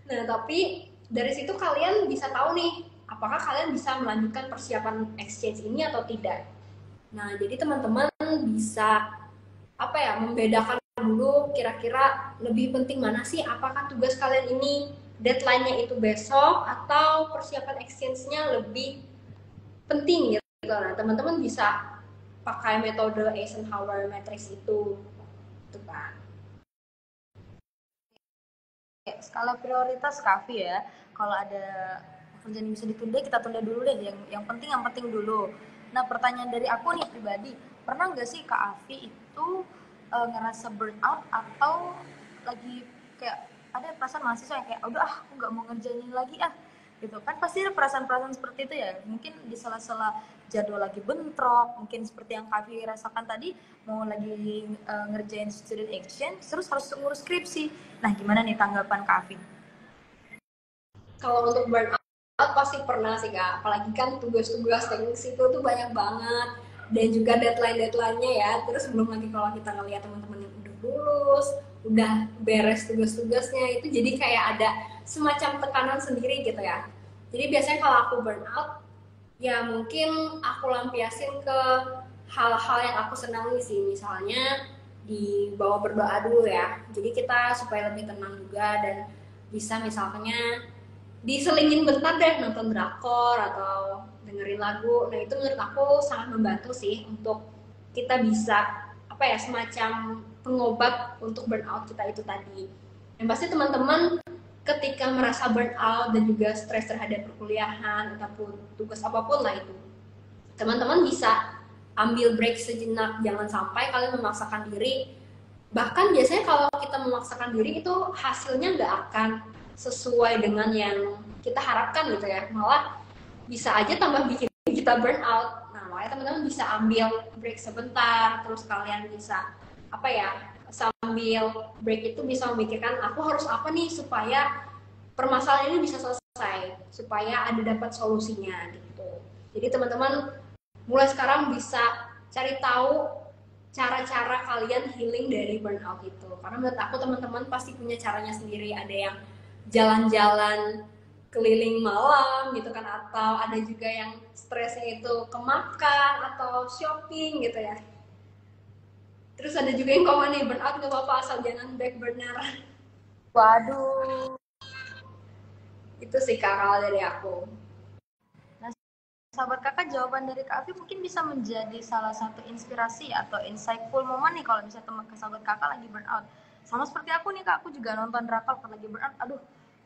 S2: Nah tapi dari situ kalian bisa tahu nih, apakah kalian bisa melanjutkan persiapan exchange ini atau tidak. Nah jadi teman-teman bisa apa ya, membedakan dulu kira-kira lebih penting mana sih, apakah tugas kalian ini deadline-nya itu besok atau persiapan exchange-nya lebih penting gitu. Nah teman-teman bisa pakai metode Eisenhower Matrix itu kan.
S1: Skala prioritas Kavi ya. Kalau ada pekerjaan yang bisa ditunda, kita tunda dulu deh. Yang penting dulu. Nah pertanyaan dari aku nih pribadi, pernah nggak sih Kak Avi itu ngerasa burnout atau lagi kayak ada perasaan mahasiswa yang kayak udah aku nggak mau ngerjain ini lagi gitu kan, pasti ada perasaan-perasaan seperti itu ya, mungkin di sela-sela jadwal lagi bentrok, mungkin seperti yang Kavi rasakan tadi, mau lagi ngerjain student exchange terus harus ngurus skripsi. Nah gimana nih tanggapan Kavi?
S2: Kalau untuk burnout pasti pernah sih Kak, apalagi kan tugas-tugas teknis itu tuh banyak banget dan juga deadline-nya ya, terus belum lagi kalau kita ngeliat teman-teman yang udah lulus, udah beres tugas-tugasnya, itu jadi kayak ada semacam tekanan sendiri gitu ya. Jadi biasanya kalau aku burnout, ya mungkin aku lampiasin ke hal-hal yang aku senangi sih, misalnya dibawa berdoa dulu ya, jadi kita supaya lebih tenang juga, dan bisa misalnya diselingin bentar deh nonton drakor atau dengerin lagu. Nah itu menurut aku sangat membantu sih untuk kita bisa apa ya, semacam pengobat untuk burnout kita itu tadi. Yang pasti teman-teman ketika merasa burnout dan juga stres terhadap perkuliahan ataupun tugas apapun lah itu, teman-teman bisa ambil break sejenak, jangan sampai kalian memaksakan diri. Bahkan biasanya kalau kita memaksakan diri itu hasilnya nggak akan sesuai dengan yang kita harapkan gitu ya, malah bisa aja tambah bikin kita burn out. Nah makanya teman-teman bisa ambil break sebentar, terus kalian bisa apa ya, sambil break itu bisa memikirkan aku harus apa nih supaya permasalahan ini bisa selesai, supaya ada dapat solusinya gitu. Jadi teman-teman mulai sekarang bisa cari tahu cara-cara kalian healing dari burnout itu, karena menurut aku teman-teman pasti punya caranya sendiri. Ada yang jalan-jalan keliling malam gitu kan, atau ada juga yang stresnya itu kemakan atau shopping gitu ya. Terus ada juga yang komen nih, burnout gak apa-apa asal jangan back burner.
S1: Waduh.
S2: Itu sih Kak kalau dari aku.
S1: Nah sahabat kakak, jawaban dari Kak Avi mungkin bisa menjadi salah satu inspirasi atau insightful moment nih kalau misalnya teman sahabat kakak lagi burnout. Sama seperti aku nih Kak, aku juga nonton drakor pas lagi burnout, aduh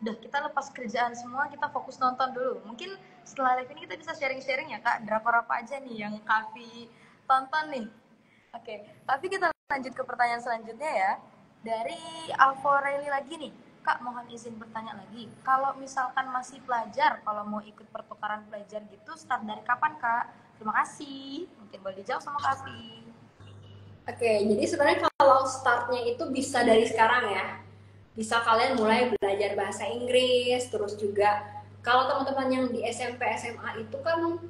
S1: Udah, kita lepas kerjaan semua, kita fokus nonton dulu. Mungkin setelah live ini kita bisa sharing-sharing ya Kak, drakor apa aja nih yang Kavi tonton nih. Oke, tapi kita lanjut ke pertanyaan selanjutnya ya. Dari Alforeli lagi nih, Kak mohon izin bertanya lagi. Kalau misalkan masih pelajar, kalau mau ikut pertukaran pelajar gitu, start dari kapan Kak? Terima kasih. Mungkin boleh dijawab sama Kavi.
S2: Oke, jadi sebenarnya kalau startnya itu bisa dari sekarang ya. Bisa kalian mulai belajar bahasa Inggris, terus juga kalau teman-teman yang di SMP SMA itu kan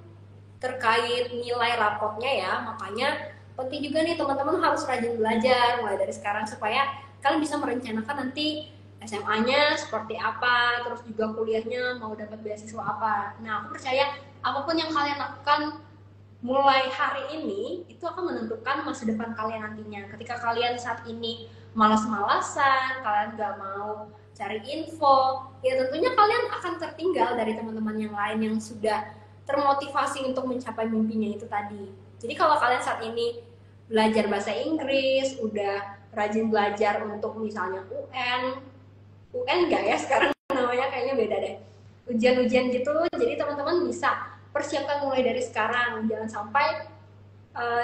S2: terkait nilai rapotnya ya, makanya penting juga nih teman-teman harus rajin belajar mulai dari sekarang supaya kalian bisa merencanakan nanti SMA-nya seperti apa, terus juga kuliahnya mau dapat beasiswa apa. Nah, aku percaya apapun yang kalian lakukan mulai hari ini itu akan menentukan masa depan kalian nantinya. Ketika kalian saat ini malas-malasan, kalian nggak mau cari info, ya tentunya kalian akan tertinggal dari teman-teman yang lain yang sudah termotivasi untuk mencapai mimpinya itu tadi. Jadi kalau kalian saat ini belajar bahasa Inggris, udah rajin belajar untuk misalnya UN nggak ya sekarang namanya kayaknya beda deh. Ujian-ujian gitu, jadi teman-teman bisa persiapkan mulai dari sekarang, jangan sampai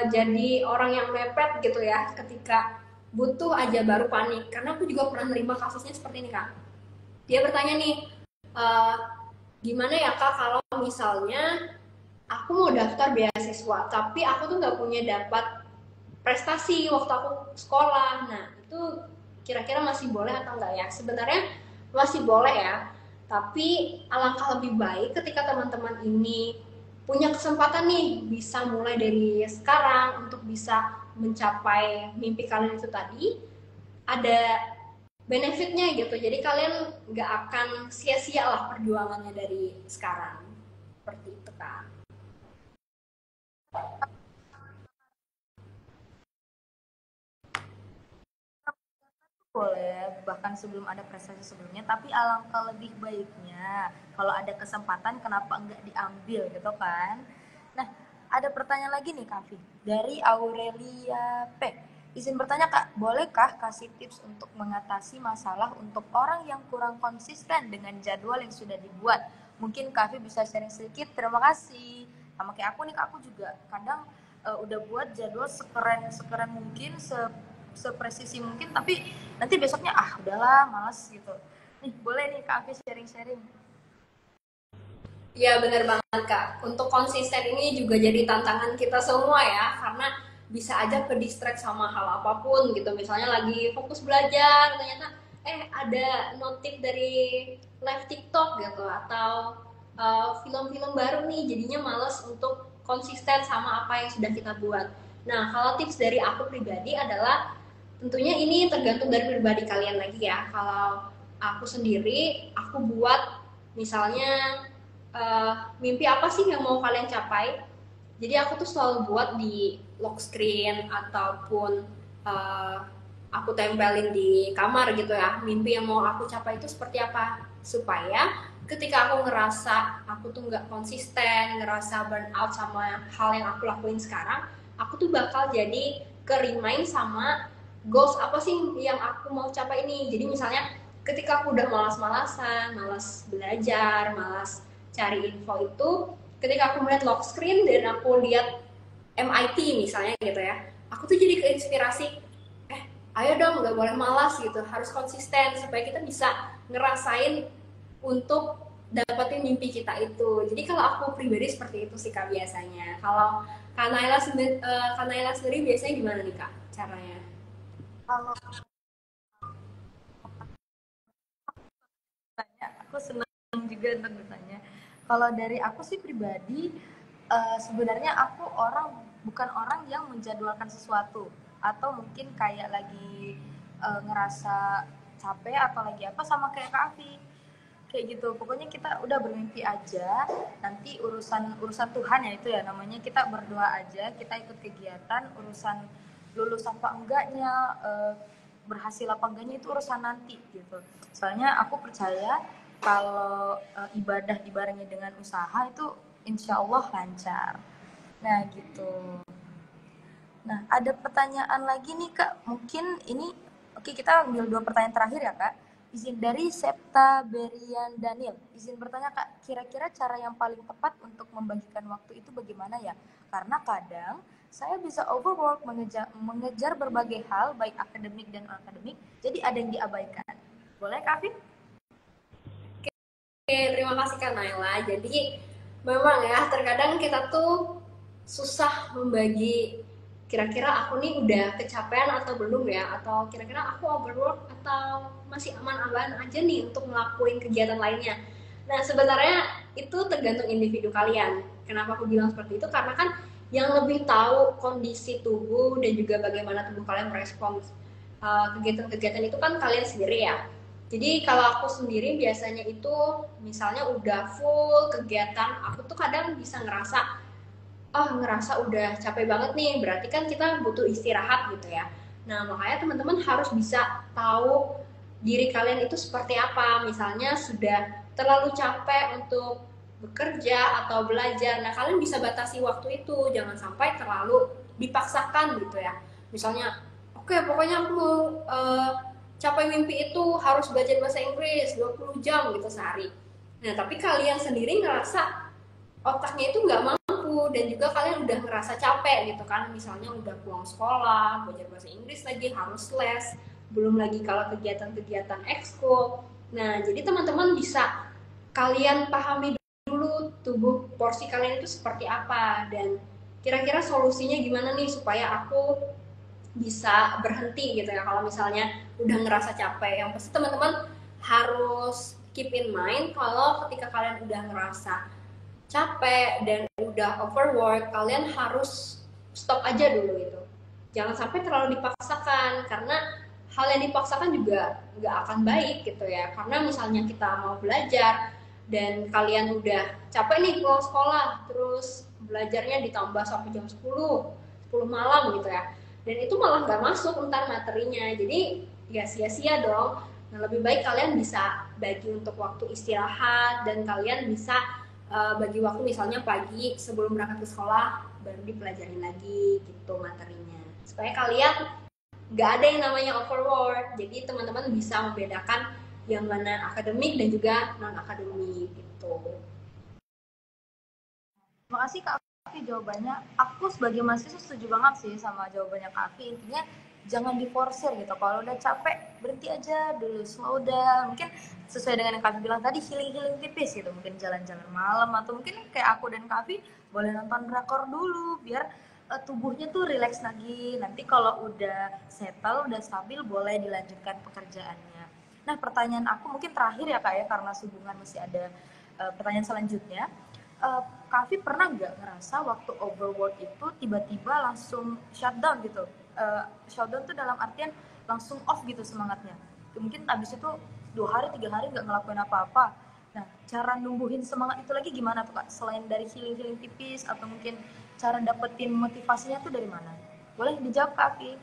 S2: jadi orang yang mepet gitu ya ketika butuh aja baru panik. Karena aku juga pernah menerima kasusnya seperti ini Kak. Dia bertanya nih, uh, gimana ya Kak kalau misalnya aku mau daftar beasiswa tapi aku tuh nggak punya dapat prestasi waktu aku sekolah. Nah itu kira-kira masih boleh atau enggak ya? Sebenarnya masih boleh ya, tapi alangkah lebih baik ketika teman-teman ini punya kesempatan nih bisa mulai dari sekarang untuk bisa mencapai mimpi kalian itu tadi, ada benefitnya gitu. Jadi kalian nggak akan sia-sia lah perjuangannya dari sekarang. Seperti itu Kak.
S1: Boleh, bahkan sebelum ada prestasi sebelumnya, tapi alangkah lebih baiknya kalau ada kesempatan kenapa enggak diambil gitu kan. Nah, ada pertanyaan lagi nih Kavi dari Aurelia P. Izin bertanya Kak, bolehkah kasih tips untuk mengatasi masalah untuk orang yang kurang konsisten dengan jadwal yang sudah dibuat? Mungkin Kavi bisa sharing sedikit, terima kasih. Sama kayak aku nih, aku juga kadang udah buat jadwal sekeren mungkin, sepresisi mungkin, tapi nanti besoknya udahlah malas gitu. Nih boleh nih Kak Afi sharing-sharing.
S2: Ya benar banget Kak. Untuk konsisten ini juga jadi tantangan kita semua ya, karena bisa aja ke distract sama hal apapun gitu. Misalnya lagi fokus belajar, ternyata ada notif dari live TikTok gitu, atau film-film baru nih, jadinya males untuk konsisten sama apa yang sudah kita buat. Nah kalau tips dari aku pribadi adalah, tentunya ini tergantung dari pribadi kalian lagi ya. Kalau aku sendiri, aku buat misalnya mimpi apa sih yang mau kalian capai. Jadi aku tuh selalu buat di lock screen ataupun uh, aku tempelin di kamar gitu ya, mimpi yang mau aku capai itu seperti apa, supaya ketika aku ngerasa aku tuh nggak konsisten, ngerasa burn out sama hal yang aku lakuin sekarang, aku tuh bakal jadi ke remind sama goals apa sih yang aku mau capai ini. Jadi misalnya ketika aku udah malas-malasan, malas belajar, malas cari info itu, ketika aku melihat lock screen dan aku lihat MIT misalnya gitu ya, aku tuh jadi keinspirasi, ayo dong nggak boleh malas gitu, harus konsisten supaya kita bisa ngerasain untuk dapetin mimpi kita itu. Jadi kalau aku pribadi seperti itu sih Kak biasanya. Kalau Kak Naila sendiri biasanya gimana nih Kak caranya?
S1: Kalau tanya, aku senang juga untuk bertanya. Kalau dari aku sih pribadi, sebenarnya aku bukan orang yang menjadwalkan sesuatu, atau mungkin kayak lagi ngerasa capek atau lagi apa, sama kayak Kak Afi kayak gitu. Pokoknya kita udah bermimpi aja, nanti urusan urusan Tuhan ya, itu ya namanya, kita berdoa aja, kita ikut kegiatan. Urusan lulus apa enggaknya, berhasil apa enggaknya, itu urusan nanti gitu. Soalnya aku percaya kalau ibadah dibarengi dengan usaha itu insya Allah lancar. Nah gitu. Nah ada pertanyaan lagi nih Kak, mungkin ini, oke, kita ambil 2 pertanyaan terakhir ya Kak. Izin dari Septa Berian Daniel. Izin bertanya Kak, kira-kira cara yang paling tepat untuk membagikan waktu itu bagaimana ya? Karena kadang saya bisa overwork mengejar berbagai hal, baik akademik dan non-akademik, jadi ada yang diabaikan. Boleh Kak Afif?
S2: Oke, terima kasih Kak Naila. Jadi memang ya terkadang kita tuh susah membagi kira-kira aku nih udah kecapean atau belum ya, atau kira-kira aku overwork atau masih aman-aman aja nih untuk ngelakuin kegiatan lainnya. Nah sebenarnya itu tergantung individu kalian. Kenapa aku bilang seperti itu? Karena kan yang lebih tahu kondisi tubuh dan juga bagaimana tubuh kalian merespons kegiatan-kegiatan itu kan kalian sendiri ya. Jadi kalau aku sendiri biasanya itu misalnya udah full kegiatan, aku tuh kadang bisa ngerasa udah capek banget nih, berarti kan kita butuh istirahat gitu ya. Nah makanya teman-teman harus bisa tahu diri kalian itu seperti apa. Misalnya sudah terlalu capek untuk bekerja atau belajar, nah kalian bisa batasi waktu itu, jangan sampai terlalu dipaksakan gitu ya. Misalnya oke, pokoknya aku mau capai mimpi itu harus belajar bahasa Inggris 20 jam gitu sehari. Nah, tapi kalian sendiri ngerasa otaknya itu nggak mampu dan juga kalian udah ngerasa capek gitu kan. Misalnya udah pulang sekolah, belajar bahasa Inggris lagi, harus les, belum lagi kalau kegiatan-kegiatan ekskul. Nah, jadi teman-teman bisa kalian pahami dulu tubuh porsi kalian itu seperti apa dan kira-kira solusinya gimana nih supaya aku bisa berhenti gitu ya kalau misalnya udah ngerasa capek. Yang pasti teman-teman harus keep in mind kalau ketika kalian udah ngerasa capek dan udah overwork, kalian harus stop aja dulu itu. Jangan sampai terlalu dipaksakan, karena hal yang dipaksakan juga nggak akan baik gitu ya. Karena misalnya kita mau belajar dan kalian udah capek nih pulang sekolah, terus belajarnya ditambah sampai jam 10 malam gitu ya, dan itu malah nggak masuk entar materinya, jadi ya sia-sia dong. Nah lebih baik kalian bisa bagi untuk waktu istirahat dan kalian bisa bagi waktu misalnya pagi sebelum berangkat ke sekolah baru dipelajarin lagi gitu materinya, supaya kalian nggak ada yang namanya overwork. Jadi teman-teman bisa membedakan yang mana akademik dan juga non akademik gitu.
S1: Terima kasih Kak Afi jawabannya. Aku sebagai mahasiswa setuju banget sih sama jawabannya Kak Afi. Intinya jangan diforsir gitu. Kalau udah capek berhenti aja dulu, slow down. Mungkin sesuai dengan yang Kak Afi bilang tadi, healing tipis gitu. Mungkin jalan-jalan malam atau mungkin kayak aku dan Kak Afi boleh nonton drakor dulu biar tubuhnya tuh relax lagi. Nanti kalau udah settle, udah stabil, boleh dilanjutkan pekerjaannya. Nah pertanyaan aku mungkin terakhir ya Kak ya, karena hubungan masih ada pertanyaan selanjutnya. Kavi pernah nggak ngerasa waktu overwork itu tiba-tiba langsung shutdown gitu? Shutdown tuh dalam artian langsung off gitu semangatnya. Mungkin abis itu 2 hari 3 hari nggak ngelakuin apa-apa. Nah, cara numbuhin semangat itu lagi gimana tuh Kak? Selain dari healing tipis atau mungkin cara dapetin motivasinya tuh dari mana? Boleh dijawab Kak Afi?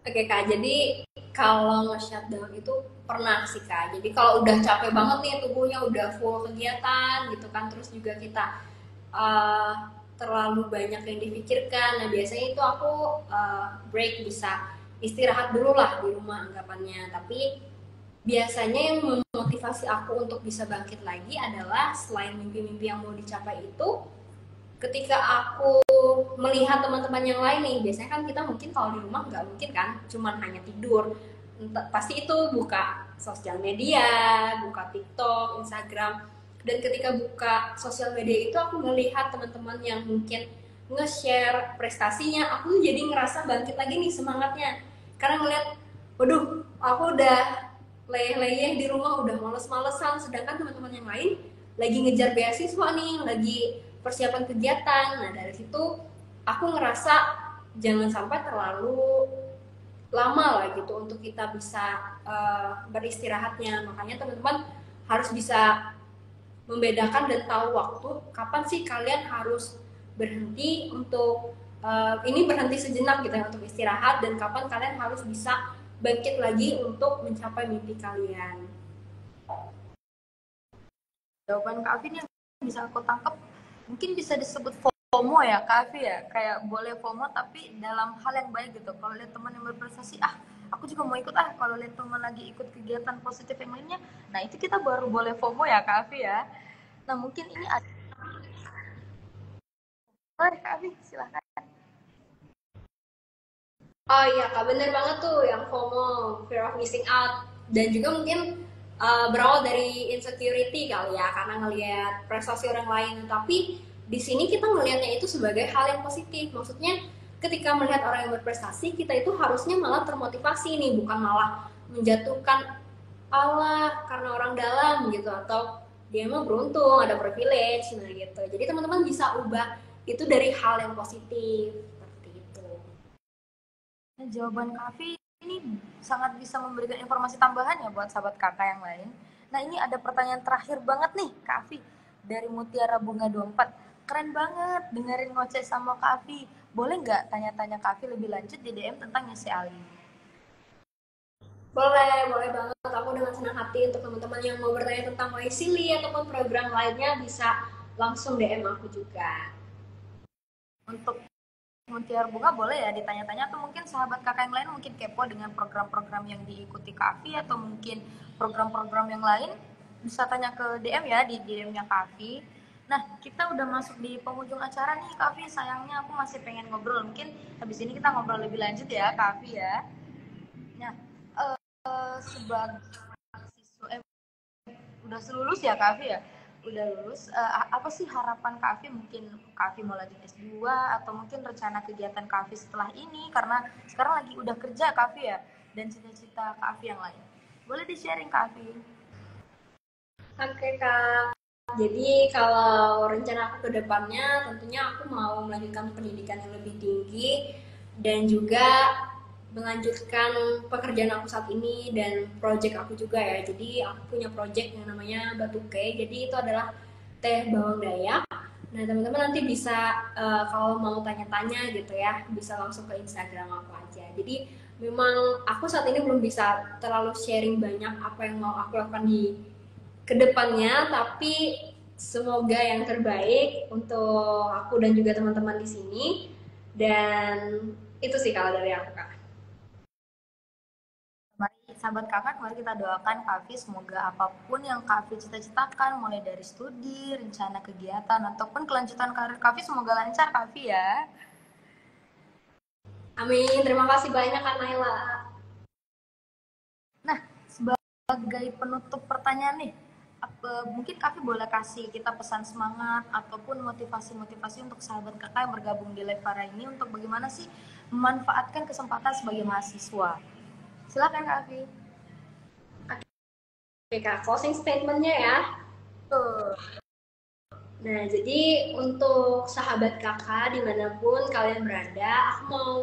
S2: Oke Kak, jadi kalau nge-shutdown itu pernah sih Kak. Jadi kalau udah capek banget nih tubuhnya udah full kegiatan gitu kan, terus juga kita uh, terlalu banyak yang dipikirkan. Nah biasanya itu aku break, bisa istirahat dulu lah di rumah anggapannya. Tapi biasanya yang memotivasi aku untuk bisa bangkit lagi adalah selain mimpi-mimpi yang mau dicapai itu, ketika aku melihat teman-teman yang lain nih, biasanya kan kita mungkin kalau di rumah nggak mungkin kan cuman hanya tidur, pasti itu buka sosial media, buka TikTok, Instagram, dan ketika buka sosial media itu aku melihat teman-teman yang mungkin nge-share prestasinya, aku jadi ngerasa bangkit lagi nih semangatnya, karena ngeliat waduh aku udah leyeh-leyeh di rumah, udah males-malesan, sedangkan teman-teman yang lain lagi ngejar beasiswa nih, lagi persiapan kegiatan. Nah dari situ aku ngerasa jangan sampai terlalu lama lah gitu untuk kita bisa beristirahatnya. Makanya teman-teman harus bisa membedakan dan tahu waktu kapan sih kalian harus berhenti untuk ini berhenti sejenak gitu ya untuk istirahat, dan kapan kalian harus bisa bangkit lagi untuk mencapai mimpi kalian.
S1: Jawaban Kak Afi yang bisa aku tangkap mungkin bisa disebut FOMO ya, Kak Afi ya, kayak boleh FOMO tapi dalam hal yang baik gitu. Kalau lihat teman yang berprestasi, aku juga mau ikut kalau lihat teman lagi ikut kegiatan positif yang lainnya, nah itu kita baru boleh FOMO ya, Kak Afi ya. Nah mungkin ini ada, boleh Kak Afi, silahkan.
S2: Oh iya kak, bener banget tuh yang FOMO, fear of missing out. Dan juga mungkin berawal dari insecurity kali ya, karena ngelihat prestasi orang lain. Tapi di sini kita ngelihatnya itu sebagai hal yang positif. Maksudnya ketika melihat orang yang berprestasi, kita itu harusnya malah termotivasi nih, bukan malah menjatuhkan Allah karena orang dalam gitu, atau dia mah beruntung ada privilege, nah gitu. Jadi teman-teman bisa ubah itu dari hal yang positif seperti itu.
S1: Nah, jawaban Kak Afi ini sangat bisa memberikan informasi tambahan ya buat sahabat kakak yang lain. Nah ini ada pertanyaan terakhir banget nih Kak Afi dari Mutiara Bunga 24. Keren banget dengerin ngoceh sama Kak Afi. Boleh nggak tanya-tanya Kak Afi lebih lanjut di DM tentang Yesi Ali?
S2: Boleh banget. Aku dengan senang hati untuk teman-teman yang mau bertanya tentang Waisili ataupun program lainnya bisa langsung DM aku juga.
S1: Untuk Mutiara Bunga boleh ya ditanya-tanya, atau mungkin sahabat kakak yang lain mungkin kepo dengan program-program yang diikuti Kak Afi, atau mungkin program-program yang lain bisa tanya ke DM ya, di DM-nya Kak Afi. Nah kita udah masuk di penghujung acara nih Kak Afi, sayangnya aku masih pengen ngobrol, mungkin habis ini kita ngobrol lebih lanjut ya Kak Afi ya. Nah sebagai siswa udah lulus ya Kak Afi ya, udah lulus, apa sih harapan Kak Afi? Mungkin Kak Afi mau lanjut S2 atau mungkin rencana kegiatan Kak Afi setelah ini, karena sekarang lagi udah kerja Kak Afi ya, dan cita-cita Kak Afi yang lain, boleh di sharing Kak Afi?
S2: Oke kak. Jadi kalau rencana aku ke depannya tentunya aku mau melanjutkan pendidikan yang lebih tinggi dan juga melanjutkan pekerjaan aku saat ini dan project aku juga ya. Jadi aku punya project yang namanya Batuke. Jadi itu adalah teh bawang dayak. Nah teman-teman nanti bisa kalau mau tanya-tanya gitu ya, bisa langsung ke Instagram aku aja. Jadi memang aku saat ini belum bisa terlalu sharing banyak apa yang mau aku lakukan di kedepannya, tapi semoga yang terbaik untuk aku dan juga teman-teman di sini. Dan itu sih kalau dari aku kak.
S1: Mari sahabat kakak, mari kita doakan Kak Afi semoga apapun yang Kak Afi cita-citakan, mulai dari studi, rencana kegiatan, ataupun kelanjutan karir Kak Afi, semoga lancar Kak Afi ya.
S2: Amin, terima kasih banyak Kak Naila.
S1: Nah, sebagai penutup pertanyaan nih, mungkin Kak boleh kasih kita pesan semangat ataupun motivasi-motivasi untuk sahabat kakak yang bergabung di live Farah ini untuk bagaimana sih memanfaatkan kesempatan sebagai mahasiswa. Silakan Kak Afi.
S2: Oke kak, closing statementnya ya. Nah, jadi untuk sahabat kakak dimanapun kalian berada, aku mau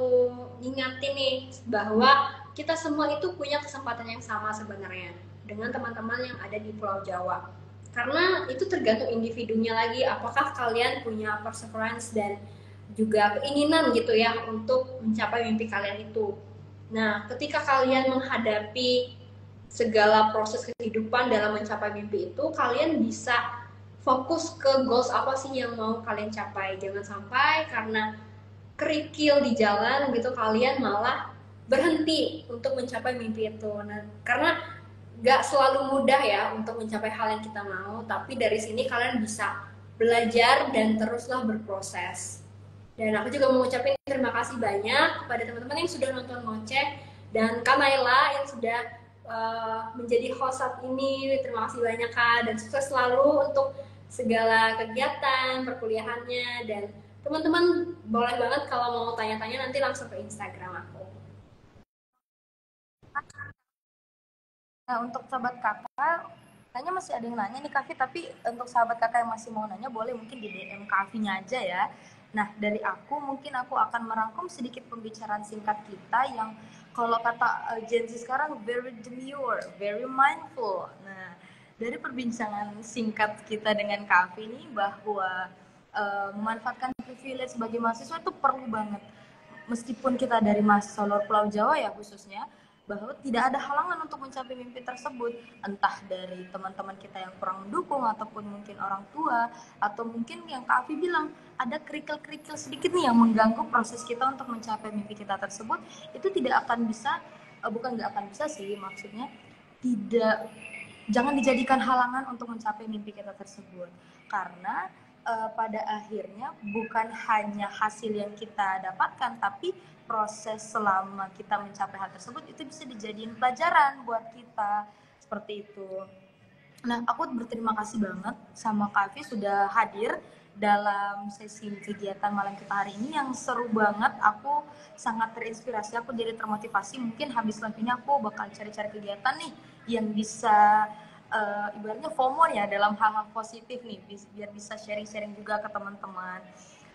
S2: ngingatin nih bahwa kita semua itu punya kesempatan yang sama sebenarnya dengan teman-teman yang ada di Pulau Jawa. Karena itu tergantung individunya lagi, apakah kalian punya perseverance dan juga keinginan gitu ya untuk mencapai mimpi kalian itu. Nah, ketika kalian menghadapi segala proses kehidupan dalam mencapai mimpi itu, kalian bisa fokus ke goals apa sih yang mau kalian capai. Jangan sampai karena kerikil di jalan gitu kalian malah berhenti untuk mencapai mimpi itu. Nah, karena gak selalu mudah ya untuk mencapai hal yang kita mau, tapi dari sini kalian bisa belajar dan teruslah berproses. Dan aku juga mau ngucapin terima kasih banyak kepada teman-teman yang sudah nonton ngoceh, dan Kak Naila yang sudah menjadi host saat ini. Terima kasih banyak Kak, dan sukses selalu untuk segala kegiatan perkuliahannya. Dan teman-teman boleh banget kalau mau tanya-tanya nanti langsung ke Instagram aku.
S1: Nah, untuk sahabat kakak, kayaknya masih ada yang nanya nih Kavi, tapi untuk sahabat kakak yang masih mau nanya, boleh mungkin di DM Kavinya aja ya. Nah, dari aku, mungkin aku akan merangkum sedikit pembicaraan singkat kita yang kalau kata Gen Z sekarang, very demure, very mindful. Nah, dari perbincangan singkat kita dengan Kavi ini, bahwa memanfaatkan privilege sebagai mahasiswa itu perlu banget. Meskipun kita dari mahasiswa luar Pulau Jawa ya khususnya, bahwa tidak ada halangan untuk mencapai mimpi tersebut, entah dari teman-teman kita yang kurang mendukung ataupun mungkin orang tua, atau mungkin yang Kak Afi bilang ada kerikil-kerikil sedikit nih yang mengganggu proses kita untuk mencapai mimpi kita tersebut, itu tidak akan bisa, bukan nggak akan bisa sih, maksudnya tidak, jangan dijadikan halangan untuk mencapai mimpi kita tersebut, karena pada akhirnya bukan hanya hasil yang kita dapatkan, tapi proses selama kita mencapai hal tersebut itu bisa dijadiin pelajaran buat kita, seperti itu. Nah, aku berterima kasih banget sama Kak Afi sudah hadir dalam sesi kegiatan malam kita hari ini yang seru banget. Aku sangat terinspirasi, aku jadi termotivasi. Mungkin habis live ini aku bakal cari-cari kegiatan nih yang bisa ibaratnya FOMO ya, dalam hal-hal positif nih, biar bisa sharing-sharing juga ke teman-teman.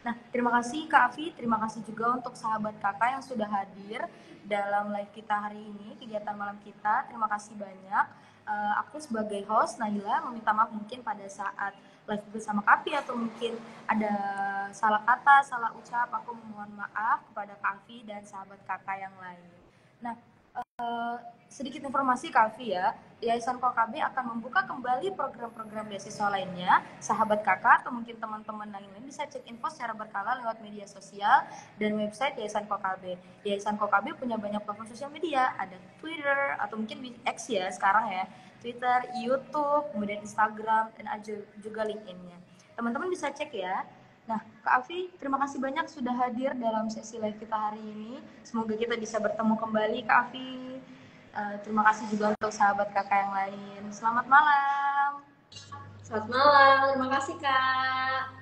S1: Nah, terima kasih Kak Afi, terima kasih juga untuk sahabat kakak yang sudah hadir dalam live kita hari ini, kegiatan malam kita. Terima kasih banyak. Aku sebagai host Naila meminta maaf mungkin pada saat live bersama Kak Afi atau mungkin ada salah kata, salah ucap. Aku memohon maaf kepada Kak Afi dan sahabat kakak yang lain. Nah, sedikit informasi Kak Afi ya, Yayasan KOKB akan membuka kembali program-program beasiswa lainnya. Sahabat kakak atau mungkin teman-teman lain bisa cek info secara berkala lewat media sosial dan website Yayasan KOKB. Yayasan KOKB punya banyak platform sosial media, ada Twitter atau mungkin X ya sekarang ya, Twitter, YouTube, kemudian Instagram, dan ada juga LinkedIn-nya. Teman-teman bisa cek ya. Nah, Kak Afi, terima kasih banyak sudah hadir dalam sesi live kita hari ini. Semoga kita bisa bertemu kembali, Kak Afi. Terima kasih juga untuk sahabat kakak yang lain. Selamat malam.
S2: Selamat malam, terima kasih Kak.